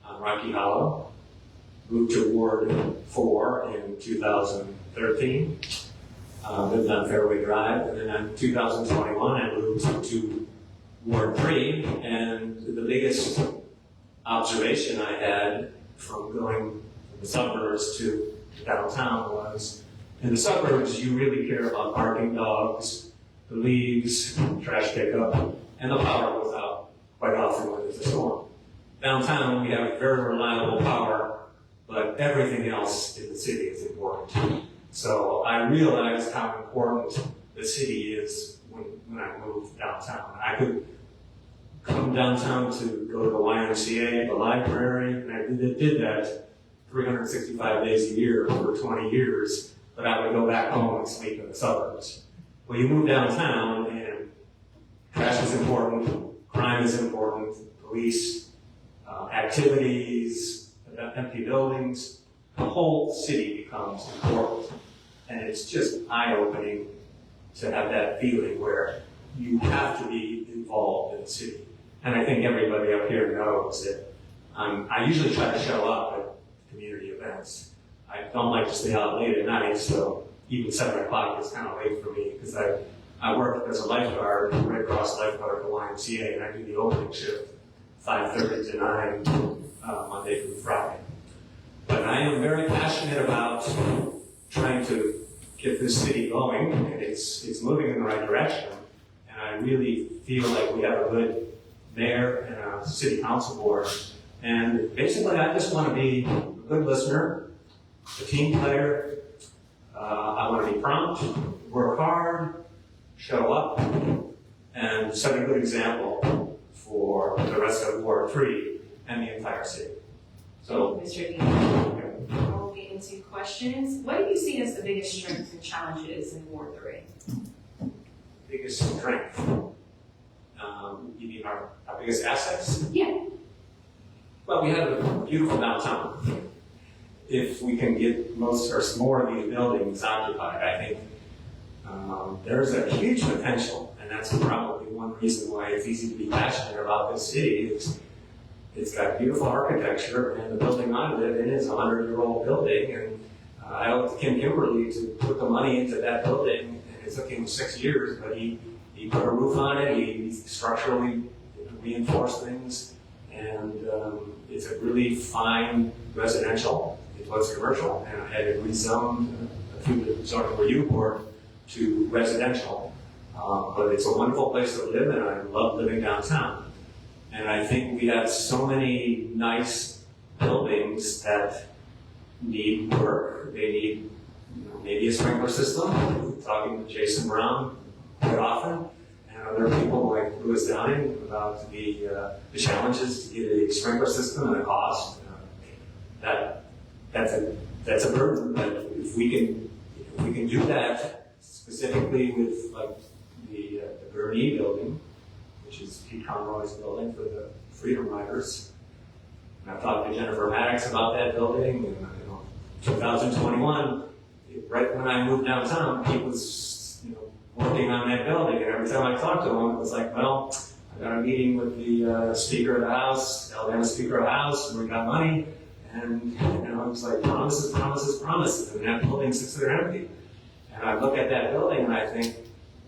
on Rocky Hollow. Moved to Ward 4 in 2013. Lived on Fairway Drive, and then in 2021 I moved to Ward 3, and the biggest observation I had from going from the suburbs to downtown was, in the suburbs you really care about parking dogs, the leaves, trash pickup, and the power goes out quite often when there's a storm. Downtown we have very reliable power, but everything else in the city is important. So I realized how important the city is when I moved downtown. I could come downtown to go to the YMCA, the library, and I did that 365 days a year for 20 years, but I would go back home and sleep in the suburbs. Well, you move downtown and trash is important, crime is important, police, activities, empty buildings, the whole city becomes important. And it's just eye-opening to have that feeling where you have to be involved in the city. And I think everybody up here knows that I usually try to show up at community events. I don't like to stay out late at night, so even 7 o'clock is kind of late for me because I work as a lifeguard, Red Cross lifeguard at the YMCA, and I do the opening shift, 5:30 to 9, Monday through Friday. But I am very passionate about trying to get this city going, and it's moving in the right direction. And I really feel like we have a good mayor and a city council board. And basically, I just want to be a good listener, a team player. I want to be prompt, work hard, show up, and set a good example for the rest of Ward 3 and the entire city. So, Mr. Deanna, I will be in into questions. What do you see as the biggest strengths and challenges in Ward 3? Biggest strength? You mean our biggest assets? Yeah. Well, we have a beautiful downtown. If we can get most or more of these buildings occupied, I think there's a huge potential, and that's probably one reason why it's easy to be passionate about this city. It's got beautiful architecture, and the building I live in is a 100-year-old building, and I owe Kim Kimberly to put the money into that building, and it took him 6 years, but he put a roof on it, he structurally reinforced things, and it's a really fine residential. It was commercial, and I had it rezoned through the zoning review board to residential. But it's a wonderful place to live, and I love living downtown. And I think we have so many nice buildings that need work. They need maybe a sprinkler system. I'm talking to Jason Brown quite often, and other people like Louis Downing about the challenges to get a sprinkler system and the cost. That's a burden, but if we can do that specifically with like the Gurnee building, which is Pete Conroy's building for the Freedom Riders. And I've talked to Jennifer Maddox about that building, and 2021, right when I moved downtown, Pete was working on that building, and every time I talked to him, it was like, well, I got a meeting with the Speaker of the House, Alabama Speaker of the House, and we got money, and it was like promises, promises, promises, and that building sits there empty. And I look at that building and I think,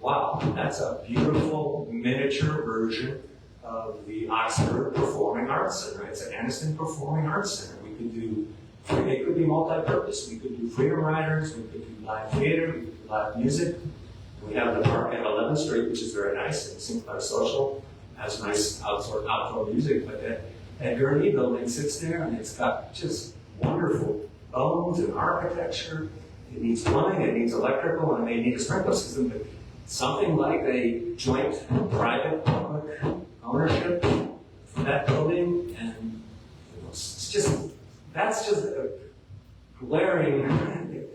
wow, that's a beautiful miniature version of the Oxford Performing Arts Center. It's an Anniston Performing Arts Center. We could do, it could be multi-purpose. We could do Freedom Riders, we could do live theater, we could do live music. We have the park at 11th Street, which is very nice, and Sinclair Social has nice outdoor music, but that Gurnee building sits there and it's got just wonderful bones and architecture. It needs plumbing, it needs electrical, and it may need a sprinkler system, but something like a joint private public ownership for that building, and it's just, that's just a glaring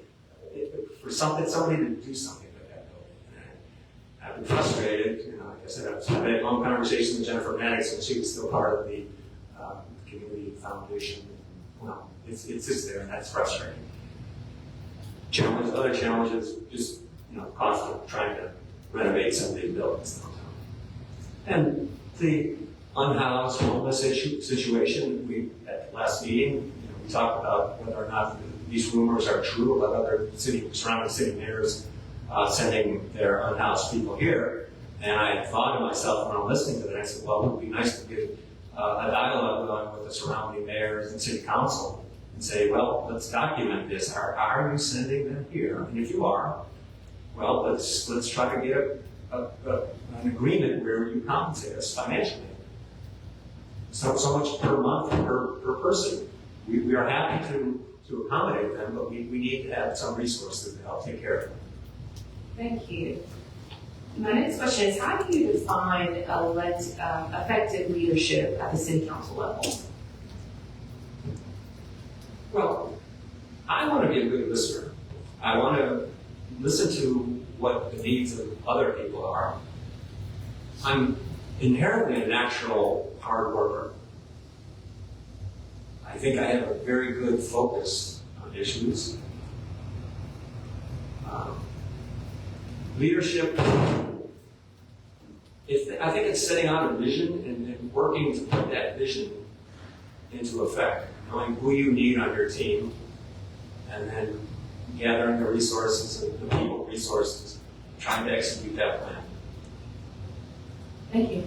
for somebody to do something with that building. And I've been frustrated, like I said, I've had a long conversation with Jennifer Maddox when she was still part of the community foundation. Well, it sits there, and that's frustrating. Other challenges, just cost of trying to renovate some of these buildings downtown. And the unhoused homeless situation, at the last meeting, we talked about whether or not these rumors are true about other surrounding city mayors sending their unhoused people here. And I thought to myself when I'm listening to that, I said, well, it would be nice to get a dialogue going with the surrounding mayors and city council and say, well, let's document this. Are you sending them here? And if you are, well, let's try to get an agreement where you compensate us financially. So much per month per person. We are happy to accommodate them, but we need to have some resources to help take care of them. Thank you. My next question is, how do you define effective leadership at the city council level? Well, I want to be a good listener. I want to listen to what the needs of other people are. I'm inherently a natural hard worker. I think I have a very good focus on issues. Leadership, I think it's setting out a vision and working to put that vision into effect, knowing who you need on your team, and then gathering the resources and the people resources, trying to execute that plan. Thank you.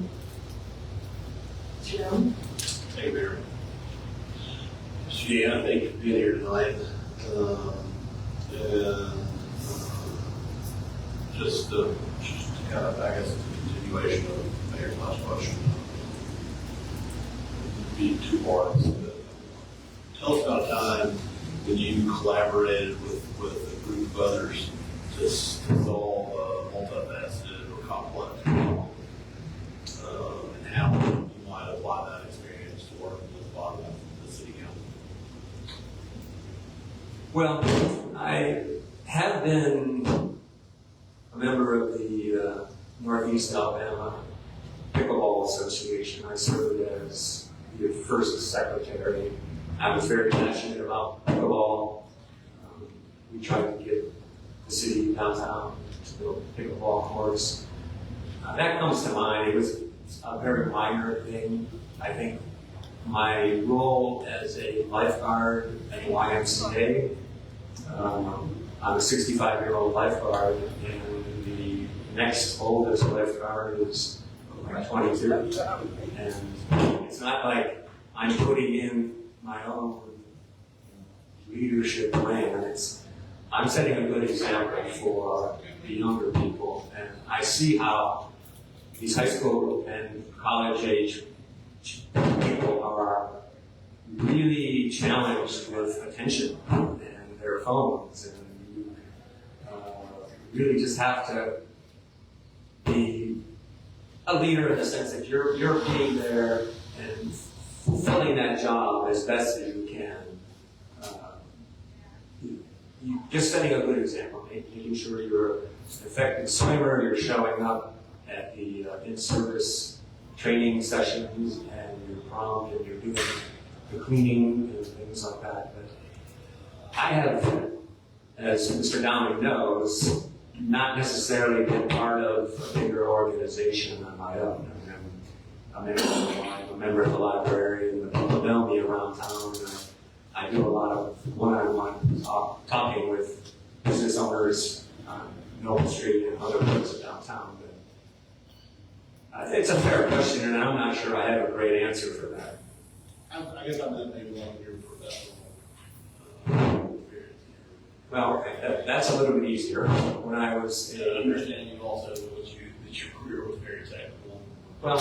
Mr. Dillon? Thank you, Mayor. Yeah, thank you for being here tonight. Just kind of, I guess, a continuation of Mayor's last question. Be two parts. Tell us about a time when you collaborated with a group of others to solve a multifaceted or complex problem, and how you might apply that experience to work with the city council. Well, I have been a member of the Northeast Alabama Pickleball Association. I served as the first secretary. I was very passionate about pickleball. We tried to get the city downtown to build pickleball courts. That comes to mind. It was a very minor thing. I think my role as a lifeguard at the YMCA, I'm a 65-year-old lifeguard, and the next oldest lifeguard is like 22. And it's not like I'm putting in my own leadership plan. I'm setting a good example for the younger people, and I see how these high school and college age people are really challenged with attention and their phones, and you really just have to be a leader in the sense that you're being there and fulfilling that job as best as you can. You just setting a good example, making sure you're an effective swimmer, you're showing up at the in-service training sessions, and you're prompt, and you're doing the cleaning and things like that. But I have, as Mr. Downing knows, not necessarily been part of a bigger organization on my own. I mean, I'm a member of the library and the people know me around town. I do a lot of one-on-one talking with business owners on Noble Street and other parts of downtown. But it's a fair question, and I'm not sure I have a great answer for that. I guess I'm not maybe one of your professional. Well, okay, that's a little bit easier. When I was Yeah, understanding also that your career was very technical. Well,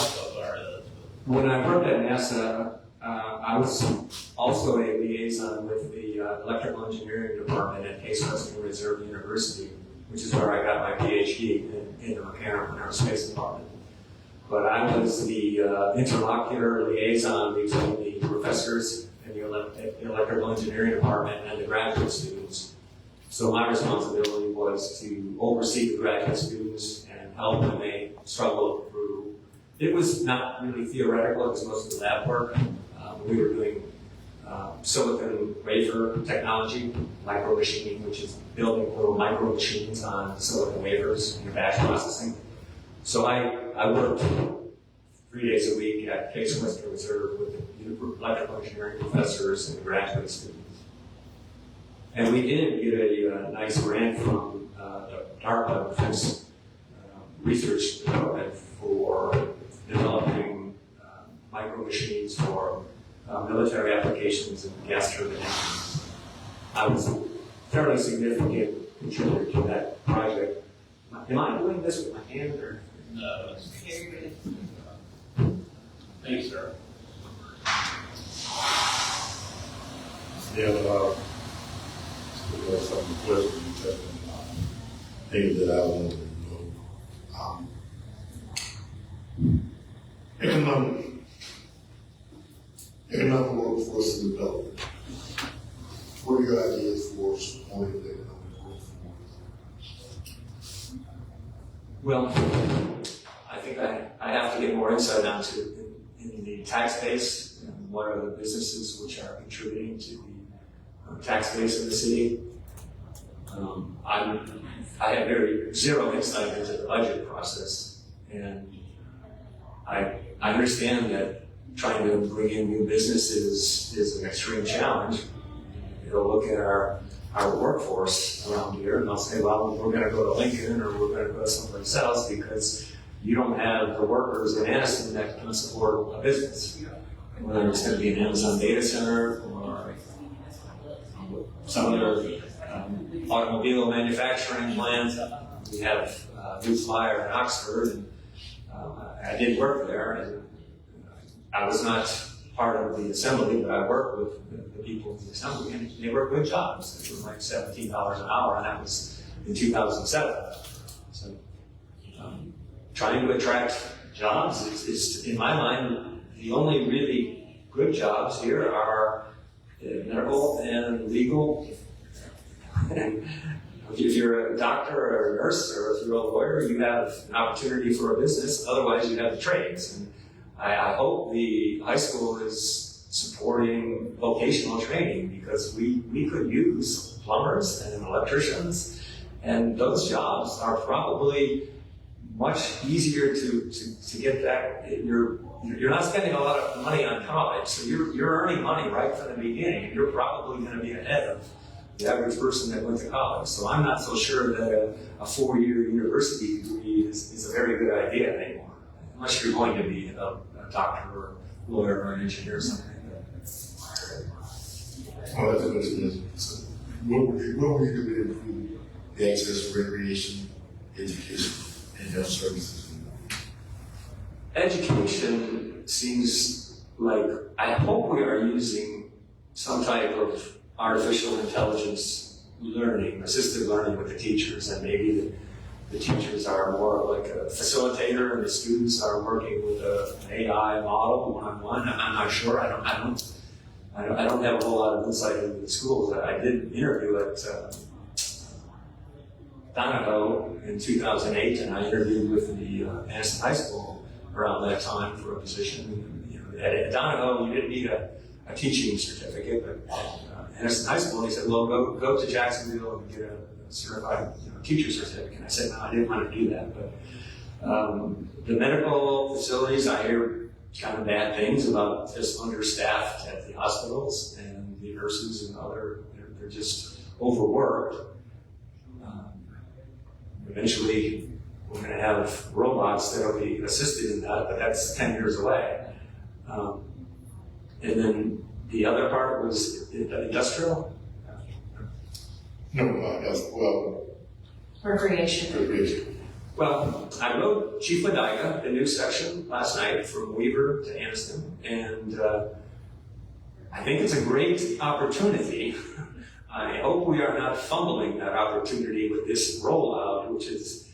when I worked at NASA, I was also a liaison with the electrical engineering department at Case Western Reserve University, which is where I got my PhD in the mechanical and aerospace department. But I was the interlocutor liaison between the professors in the electrical engineering department and the graduate students. So my responsibility was to oversee the graduate students and help when they struggled through. It was not really theoretical, it was mostly lab work. We were doing silicon wafer technology, micro machining, which is building little micro machines on silicon wafers and batch processing. So I worked 3 days a week at Case Western Reserve with the electrical engineering professors and graduate students. And we did get a nice grant from the DARPA Defense Research Department for developing micro machines for military applications and gas turbine engines. I was a fairly significant contributor to that project. Am I doing this with my hand or? No, it's Very good. thank you, sir. Yeah, there's some questions and things that I want to know. Economic workforce development. What are your ideas for supporting the economic workforce? Well, I think I have to get more insight onto in the tax base and what are the businesses which are contributing to the tax base of the city. I have zero insight into the budget process, and I understand that trying to bring in new businesses is an extreme challenge. You'll look at our workforce around here and they'll say, well, we're going to go to Lincoln or we're going to go someplace else because you don't have the workers in Addison that can support a business. Whether it's going to be an Amazon data center or some other automobile manufacturing plant. We have New Flyer in Oxford, and I did work there, and I was not part of the assembly, but I worked with the people in the assembly, and they were good jobs. They were like $17 an hour, and that was in 2007. So trying to attract jobs is, in my mind, the only really good jobs here are medical and legal And if you're a doctor or a nurse or if you're a lawyer, you have an opportunity for a business. Otherwise, you have the trades. And I hope the high school is supporting vocational training because we could use plumbers and electricians, and those jobs are probably much easier to get that. You're not spending a lot of money on college, so you're earning money right from the beginning. You're probably going to be ahead of the average person that went to college. So I'm not so sure that a 4-year university degree is a very good idea anymore, unless you're going to be a doctor or a lawyer or an engineer or something like that. Oh, that's a good suggestion. So, what would you do to improve the access to recreation, education, and health services? Education seems like, I hope we are using some type of artificial intelligence learning, assisted learning with the teachers, and maybe the teachers are more like a facilitator and the students are working with an AI model one-on-one. I'm not sure. I don't have a whole lot of insight into the schools. I did interview at Donahoe in 2008, and I interviewed with the Anniston High School around that time for a position. You know, at Donahoe, you didn't need a teaching certificate, but Anniston High School, he said, well, go to Jacksonville and get a certified teacher certificate. And I said, no, I didn't want to do that. But the medical facilities, I hear kind of bad things about just understaffed at the hospitals, and the nurses and they're just overworked. Eventually, we're going to have robots that will be assisted in that, but that's 10 years away. And then the other part was industrial? No, that's, well, Recreation. recreation. Well, I rode Chief Ladiga, the new section, last night from Weaver to Anniston, and I think it's a great opportunity. I hope we are not fumbling that opportunity with this rollout, which is,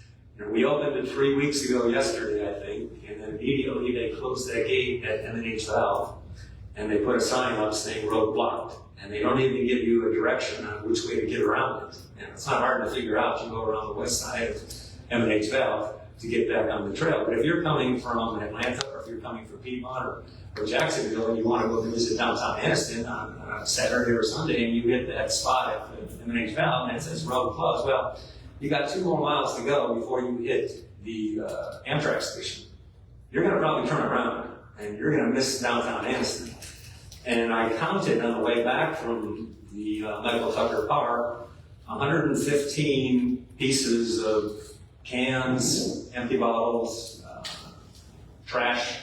we opened it 3 weeks ago yesterday, I think, and then immediately they closed that gate at M&H Valve, and they put a sign up saying road blocked, and they don't even give you a direction on which way to get around it. And it's not hard to figure out. You go around the west side of M&H Valve to get back on the trail. But if you're coming from Atlanta, or if you're coming from Piedmont or Jacksonville, and you want to go visit downtown Anniston on Saturday or Sunday, and you hit that spot at M&H Valve, and it says road closed, well, you got 2 more miles to go before you hit the Amtrak station. You're going to probably turn around, and you're going to miss downtown Anniston. And I counted on the way back from the Michael Tucker Park, 115 pieces of cans, empty bottles, trash.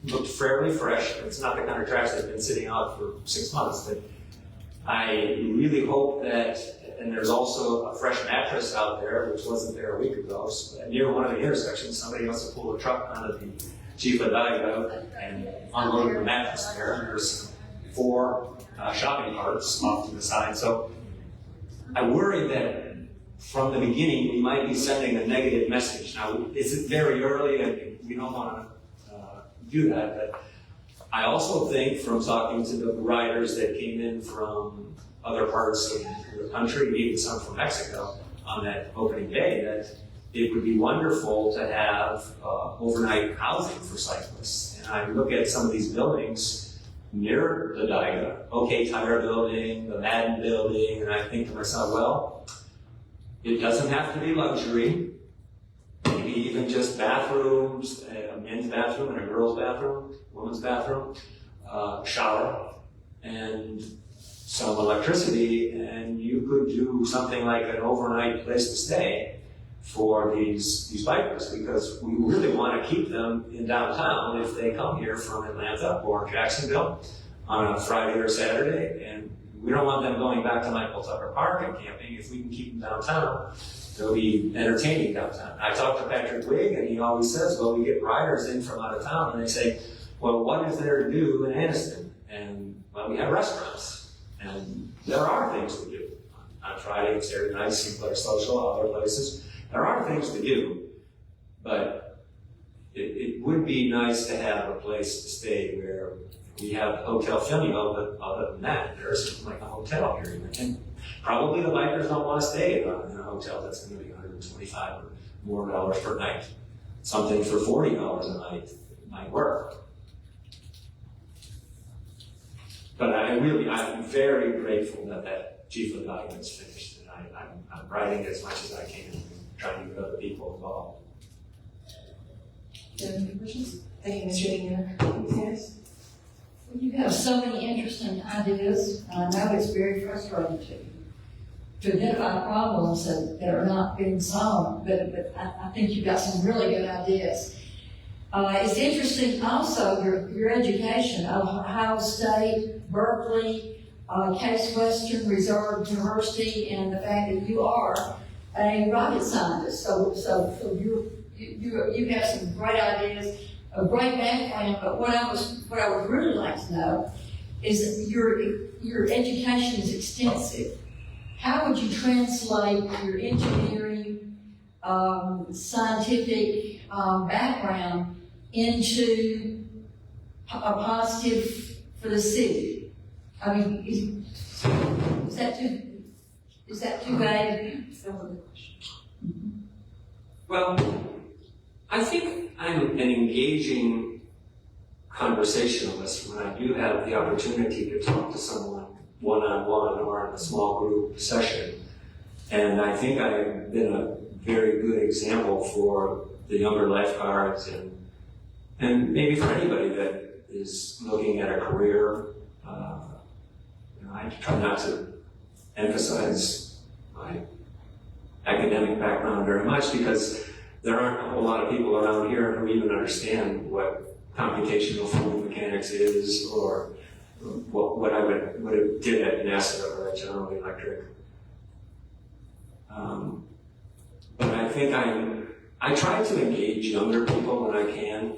Looked fairly fresh. It's not the kind of trash that's been sitting out for 6 months. But I really hope that, and there's also a fresh mattress out there, which wasn't there a week ago. So near one of the intersections, somebody must have pulled a truck onto the Chief Ladiga and unloaded the mattress there. And there's 4 shopping carts off to the side. So I worry that from the beginning we might be sending a negative message. Now, it's very early and we don't want to do that, but I also think from talking to the riders that came in from other parts of the country, even some from Mexico, on that opening day, that it would be wonderful to have overnight housing for cyclists. And I look at some of these buildings near the Ladiga, OK Tire building, the Madden building, and I think to myself, well, it doesn't have to be luxury. Maybe even just bathrooms, a men's bathroom and a girl's bathroom, woman's bathroom, shower, and some electricity, and you could do something like an overnight place to stay for these bikers, because we really want to keep them in downtown if they come here from Atlanta or Jacksonville on a Friday or Saturday, and we don't want them going back to Michael Tucker Park and camping. If we can keep them downtown, they'll be entertaining downtown. I talked to Patrick Wigg, and he always says, well, we get riders in from out of town, and they say, well, what is there to do in Anniston? And, well, we have restaurants, and there are things to do. On Friday and Saturday nights, Sinclair Social, other places. There are things to do, but it would be nice to have a place to stay where we have Hotel Fimeo, but other than that, there's like a hotel here. And Probably the bikers don't want to stay in a hotel that's going to be $125 or more dollars per night. Something for $40 a night might work. But I'm very grateful that chief of document is finished, and I'm writing as much as I can, and trying to get other people involved. Do you have any questions? Thank you, Mr. Dean. Yes. You have so many interesting ideas, and I know it's very frustrating to identify problems that are not being solved, but I think you've got some really good ideas. It's interesting also your education, Ohio State, Berkeley, Case Western Reserve University, and the fact that you are a rocket scientist. So you have some great ideas, a great background. But what I would really like to know is your education is extensive. How would you translate your engineering, scientific background into a positive for the city? I mean, is that too vague? Well, I think I'm an engaging conversationalist when I do have the opportunity to talk to someone one-on-one or in a small group session. And I think I've been a very good example for the younger lifeguards and maybe for anybody that is looking at a career. I try not to emphasize my academic background very much because there aren't a whole lot of people around here who even understand what computational fluid mechanics is or what I would have did at NASA or at General Electric. But I think I try to engage younger people when I can,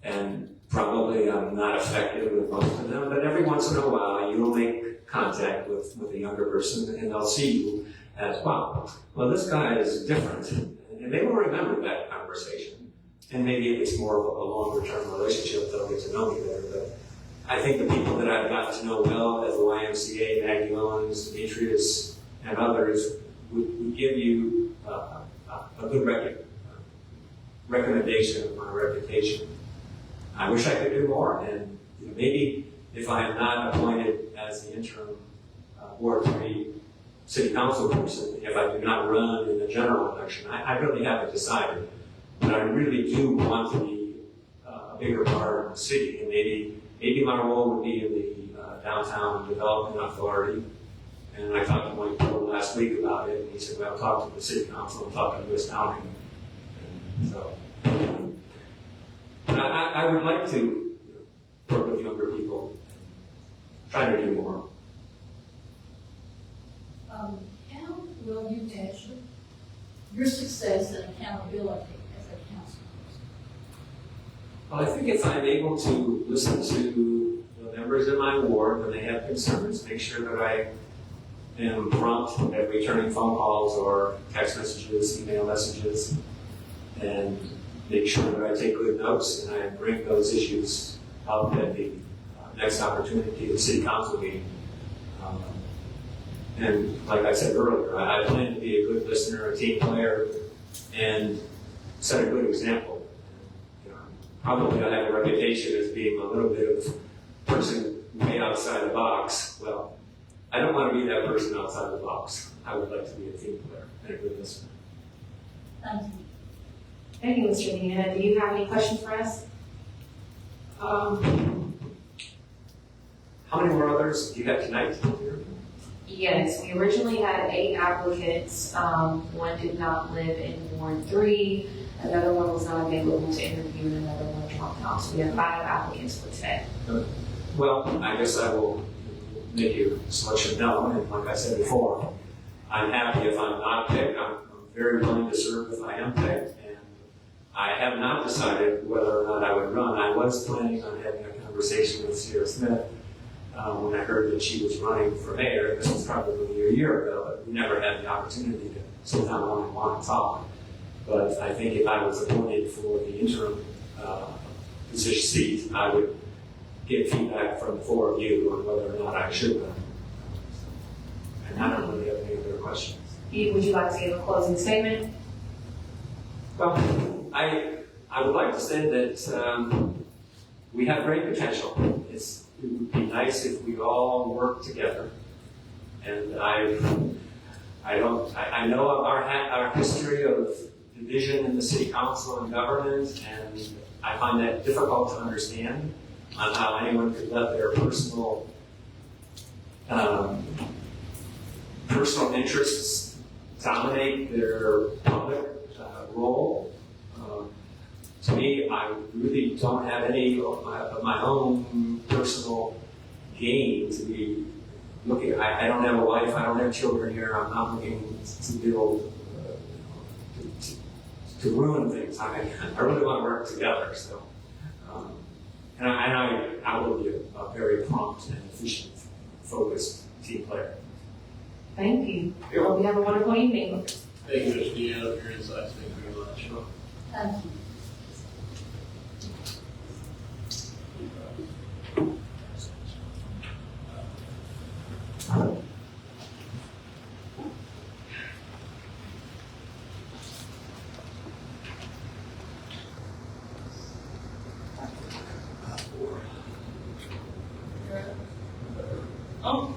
and probably I'm not effective with most of them, but every once in a while you'll make contact with a younger person and they'll see you as, wow, well this guy is different. And they will remember that conversation. And maybe if it's more of a longer term relationship, they'll get to know me better. But I think the people that I've gotten to know well at the YMCA, Maggie Owens, Demetrius, and others would give you a good recommendation of my reputation. I wish I could do more, and maybe if I am not appointed as the interim Ward 3 City Council person, if I do not run in the general election, I really haven't decided. But I really do want to be a bigger part of the city, and maybe my role would be in the Downtown Development Authority. And I talked to Mike Poole last week about it, and he said, well, talk to the City Council and talk to Lewis County. And so, I would like to work with younger people, try to do more. How will you measure your success and accountability as a councilperson? Well, I think if I'm able to listen to the members in my ward when they have concerns, make sure that I am prompt at returning phone calls or text messages, email messages, and make sure that I take good notes and I bring those issues up at the next opportunity at the City Council meeting. And like I said earlier, I plan to be a good listener, a team player, and set a good example. Probably I have a reputation as being a little bit of person way outside the box. Well, I don't want to be that person outside the box. I would like to be a team player and a good listener. Thank you. Thank you, Mr. Dean. Do you have any questions for us? How many more others do you have tonight? Yes, we originally had 8 applicants. One did not live in Ward 3. Another one was not available to interview, and another one dropped out. So we have 5 applicants for today. Well, I guess I will make your selection known. And like I said before, I'm happy if I'm not picked. I'm very willing to serve if I am picked. And I have not decided whether or not I would run. I was planning on having a conversation with Sierra Smith when I heard that she was running for mayor. This was probably a year ago, but we never had the opportunity to sit down one-on-one and talk. But I think if I was appointed for the interim position seat, I would get feedback from the 4 of you on whether or not I should run. And I don't really have any other questions. Would you like to give a closing statement? Well, I would like to say that we have great potential. It would be nice if we all worked together. And I know of our history of division in the city council and government, and I find that difficult to understand on how anyone could let their personal interests dominate their public role. To me, I really don't have any of my own personal gain to be looking. I don't have a wife, I don't have children here, I'm not looking to build, to ruin things. I really want to work together, so. And I will be a very prompt and efficient, focused team player. Thank you. Well, we have a wonderful evening. Thank you, Mr. Deanna, for your insights. Thank you very much. Thank you. Oh.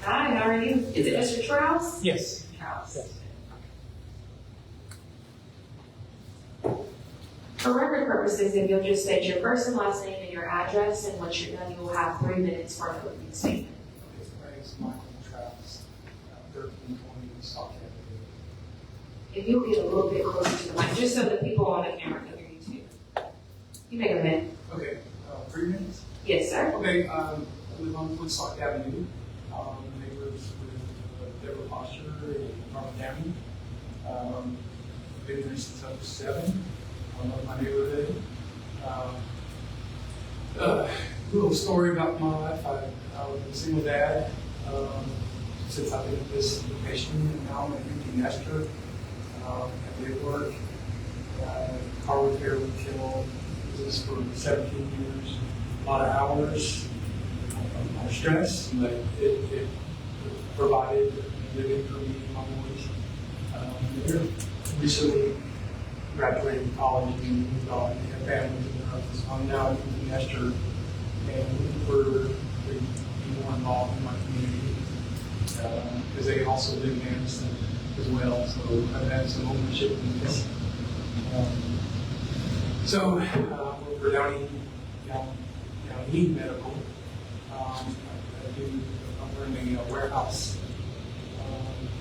Hi, how are you? Is it Mr. Charles? Yes. Charles. For record purposes, if you'll just state your first and last name and your address, and once you're done, you will have 3 minutes for an opening statement. My name is Michael Travis, 1320 Stock Avenue. If you'll get a little bit closer to the mic, just so the people on the camera can hear you too. You make a minute. Okay, 3 minutes? Yes, sir. Okay, I live on Woodstock Avenue. Neighbors with Deborah Foster and Marvin County. Been there since I was 7. I love my neighborhood. Little story about my life. I was a single dad since I've been at this location, and now I'm an empty nester. I did work, car repair retail business for 17 years, a lot of hours, a lot of stress, but it provided living for me and my boys. Recently graduated college and moved on and have families and others. I'm now an empty nester and looking for to be more involved in my community because they also live in Anderson as well, so I've had some ownership in this. So I work for Downey Medical. I'm running a warehouse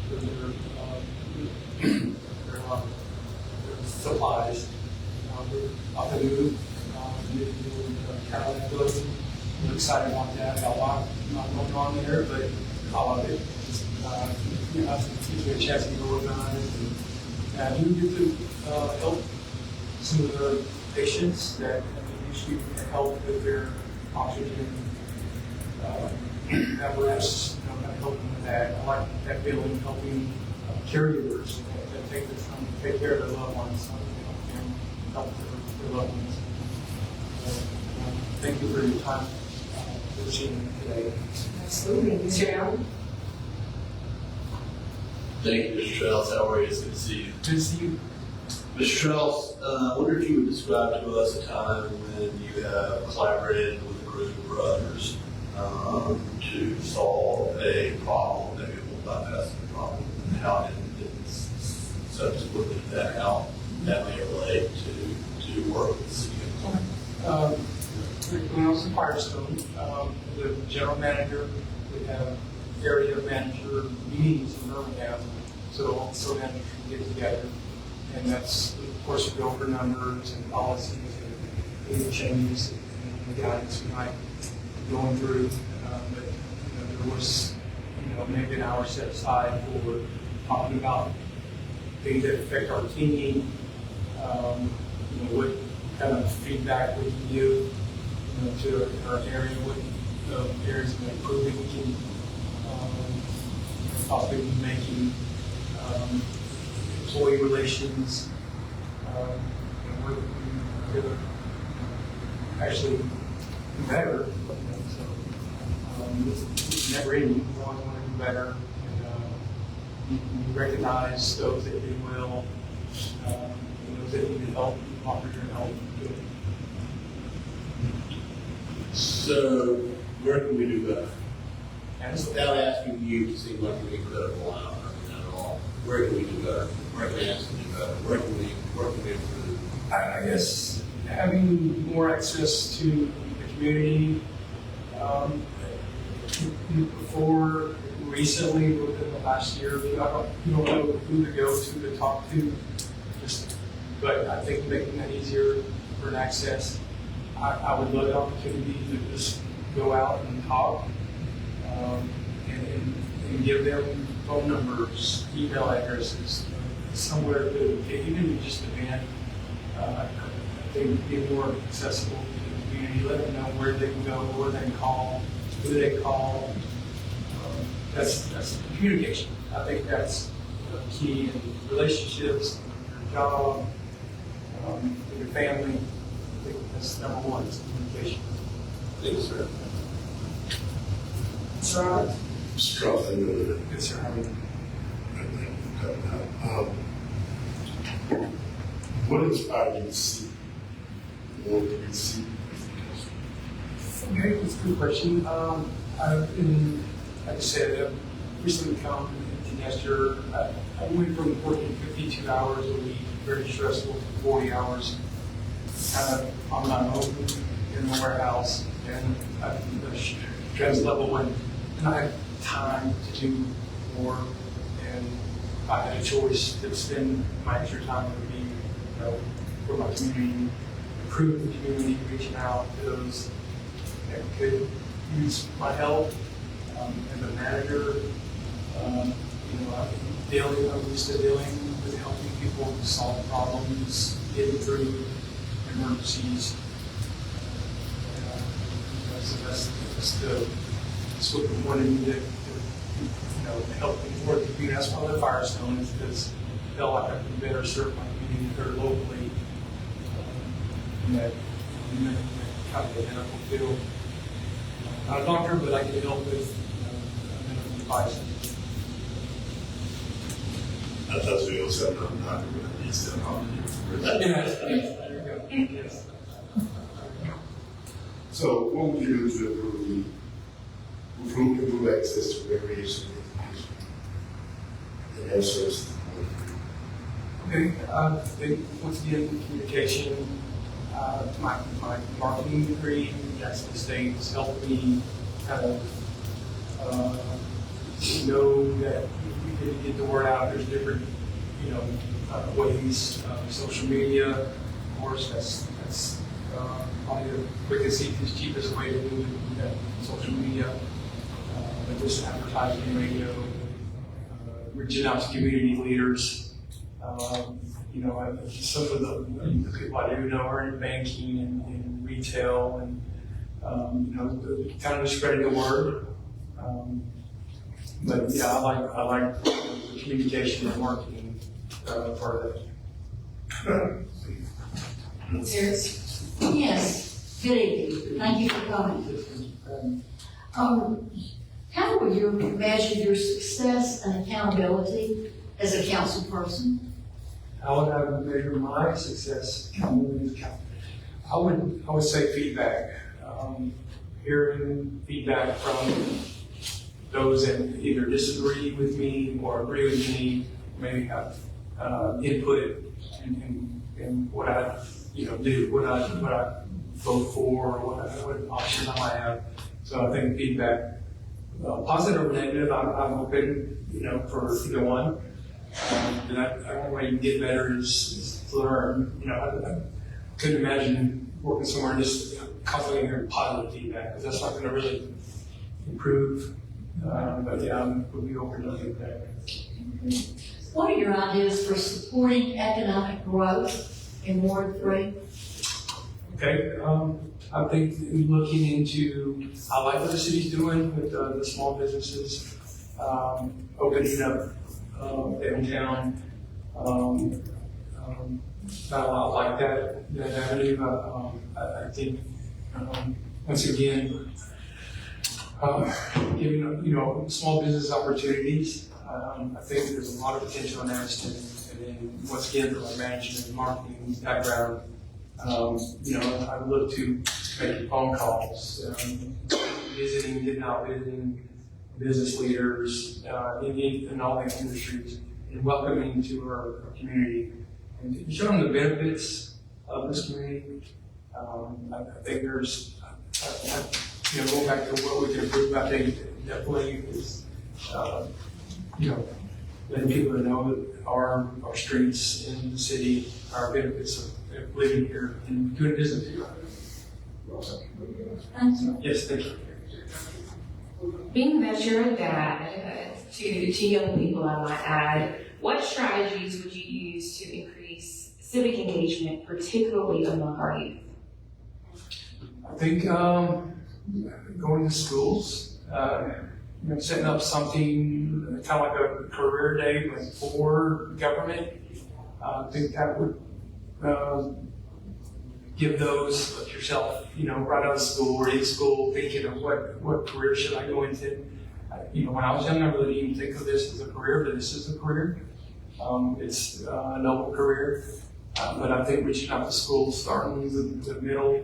for their supplies. We're up and move. Carolina building. I'm excited about that. Got a lot not going on there, but I love it. It gives me a chance to be organized. And you get to help some of the patients that usually help with their oxygen apparatus. Kind of helping with that. I like that feeling, helping caregivers that take the time to take care of their loved ones, and help their loved ones. Thank you for your time for seeing me today. Absolutely. Mr. Allen? Thank you, Mr. Strauss. How are you? It's good to see you. Good to see you. Mr. Strauss, I wonder if you would describe to us a time when you have collaborated with a group or others to solve a problem, maybe a multifaceted problem, and how it subsequently to that, how that may relate to work with the city. When I was in Firestone, the general manager would have area manager meetings in Birmingham, so all the managers would get together, and that's, of course, we go over numbers and policies and any changes and the guidance we might be going through. But there was maybe an hour set aside for talking about things that affect our team. What kind of feedback we can give to our area, what of areas of improvement we can possibly be making, employee relations, we're going to actually do better. It's never ending. We always want to do better. And you recognize those that do well, those that need help, offer your help. So, where can we do better? And Without asking you to seem like an incredible eye, not at all. Where can we do better? Where can we ask to do better? Where can we improve? I guess having more access to the community. Before, recently, within the last year, you don't know who to go to talk to. But I think making that easier for an access, I would love the opportunity to just go out and talk and give them phone numbers, email addresses, somewhere to even just a van. I think be more accessible to the community, let them know where they can go, where they can call, who they call. That's communication. I think that's key in relationships, your job, with your family. I think that's number one, is communication. Thank you, sir. Mr. Roberts? Mr. Cross, I know that. Good, sir. How are you? What inspired you to see more to be seen? Okay, that's a good question. I've been, like I said, I've recently come into Nestor. I went from working 52 hours a week, very stressful, to 40 hours, kind of on my own in the warehouse, and the stress level when I had time to do more, and I had a choice to spend my extra time with me, for my community, improve the community, reaching out to those that could use my help as a manager. I'm used to dealing with helping people solve problems, getting through emergencies. That's what we wanted to help more the community. That's why the Firestone is because I felt like I could better serve my community here locally in that kind of identical field. Not a doctor, but I can help with medical advice. I thought you also said I'm not going to be still on Yes. So what would you do to improve access to recreation and education and health services? Okay, I think once again, communication, my marketing degree in Jackson State has helped me kind of know that we can get the word out. There's different, ways, social media, of course, that's probably the quickest, easiest, cheapest way to do that, social media, but just advertising, radio, reaching out to community leaders. Some of the people I do know are in banking and retail and, kind of spreading the word. But yeah, I like the communication and marketing part of it. Yes, good evening. Thank you for coming. How will you measure your success and accountability as a council person? How would I measure my success? I would say feedback. Hearing feedback from those that either disagree with me or agree with me, maybe have input in what I do, what I vote for, what options I might have. So I think feedback, positive or negative, I'm open, for either one. And I one way you can get better is to learn. I couldn't imagine working somewhere and just constantly hearing positive feedback, because that's not going to really improve. But yeah, we'll be open to feedback. What are your ideas for supporting economic growth in Ward 3? Okay, I think looking into, I like what the city's doing with the small businesses, opening up downtown. I like that avenue. I think, once again, giving small business opportunities. I think there's a lot of potential in Evanston. And then once again, from my management and marketing background, I look to making phone calls, getting out visiting business leaders in all these industries, and welcoming to our community, and showing the benefits of this community. I think there's, going back to what we can improve, I think definitely is, letting people know that our streets in the city are benefits of living here and doing business here. Yes, thank you. Being that you're a dad to young people, I might add, what strategies would you use to increase civic engagement, particularly among our youth? I think going to schools, setting up something kind of like a career day for government. I think that would give those like yourself, right out of school or in school, thinking of what career should I go into. When I was young, I really didn't think of this as a career, but this is a career. It's a noble career. But I think reaching out to schools, starting with the middle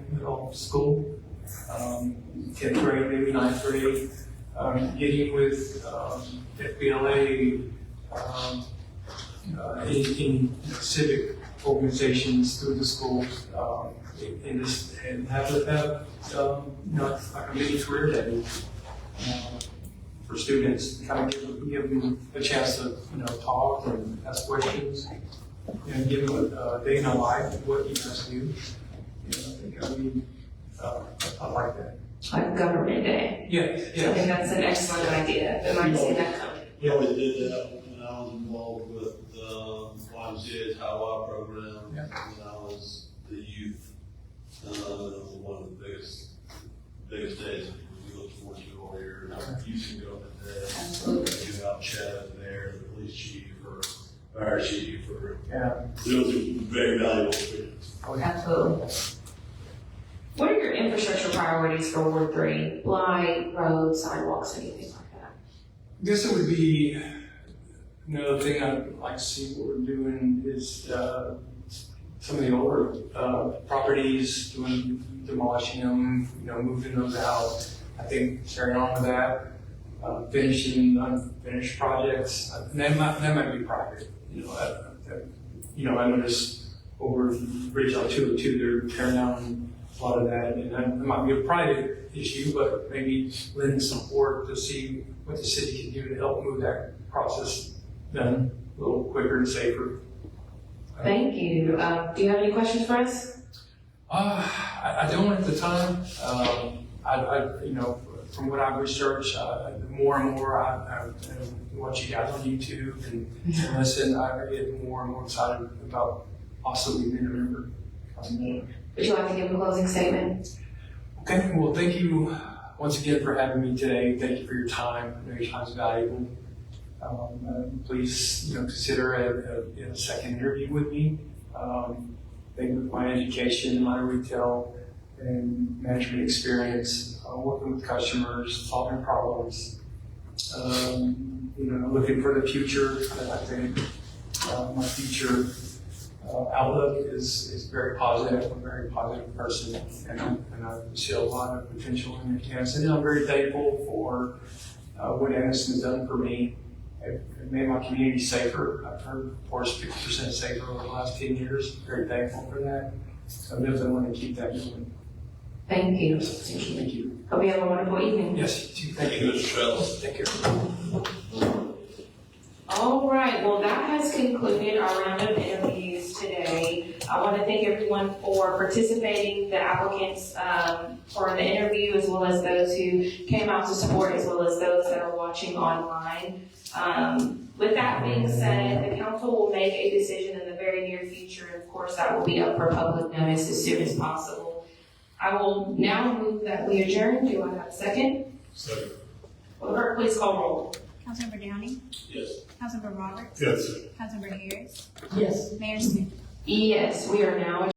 school, 10th grade, maybe 9th grade, getting with FBLA, in civic organizations through the schools, and have like a mini career day for students, kind of give them a chance to talk and ask questions, and give them a day in a life of what you guys do. I like that. Like Government Day. Yes. I think that's an excellent idea. I might see that coming. We always did that when I was involved with the YMCA Taiwan program. Yeah. When I was the youth. It was one of the biggest days we look forward to all year. You can go up there. Absolutely. You out chatting there, the police chief or fire chief or. Yeah. It was a very valuable experience. Absolutely. What are your infrastructure priorities for Ward 3? Light, roads, sidewalks, anything like that? I guess it would be, another thing I'd like to see what we're doing is some of the older properties, demolishing them, moving those out. I think carrying on with that, finishing unfinished projects. And that might be private. I noticed over Bridge on 202, they're tearing down a lot of that, and that might be a private issue, but maybe lend support to see what the city can do to help move that process done a little quicker and safer. Thank you. Do you have any questions for us? I don't at the time. From what I've researched, more and more I watch you guys on YouTube and listen. I get more and more excited about possibly being a member. Would you like to give a closing statement? Okay, well, thank you once again for having me today. Thank you for your time. I know your time is valuable. Please, consider a second interview with me. Thank you for my education, my retail and management experience, working with customers, solving problems. Looking for the future. I think my future outlook is very positive. I'm a very positive person, and I see a lot of potential in Evanston. And I'm very thankful for what Evanston has done for me. It made my community safer. I've heard, of course, 50% safer over the last 10 years. Very thankful for that. So I definitely want to keep that going. Thank you. Thank you. Hope you have a wonderful evening. Yes, you too. Thank You you. Mr. Trellis. Take care. All right, well, that has concluded our round of interviews today. I want to thank everyone for participating, the applicants for the interview, as well as those who came out to support, as well as those that are watching online. With that being said, the council will make a decision in the very near future. Of course, that will be up for public notice as soon as possible. I will now move that we adjourn. Do I have a second? Second. Will the clerk please call roll? Councilmember Downey, Yes. Councilmember Roberts, Yes. Councilmember Harris, Yes. Mayor Smith. Yes, we are now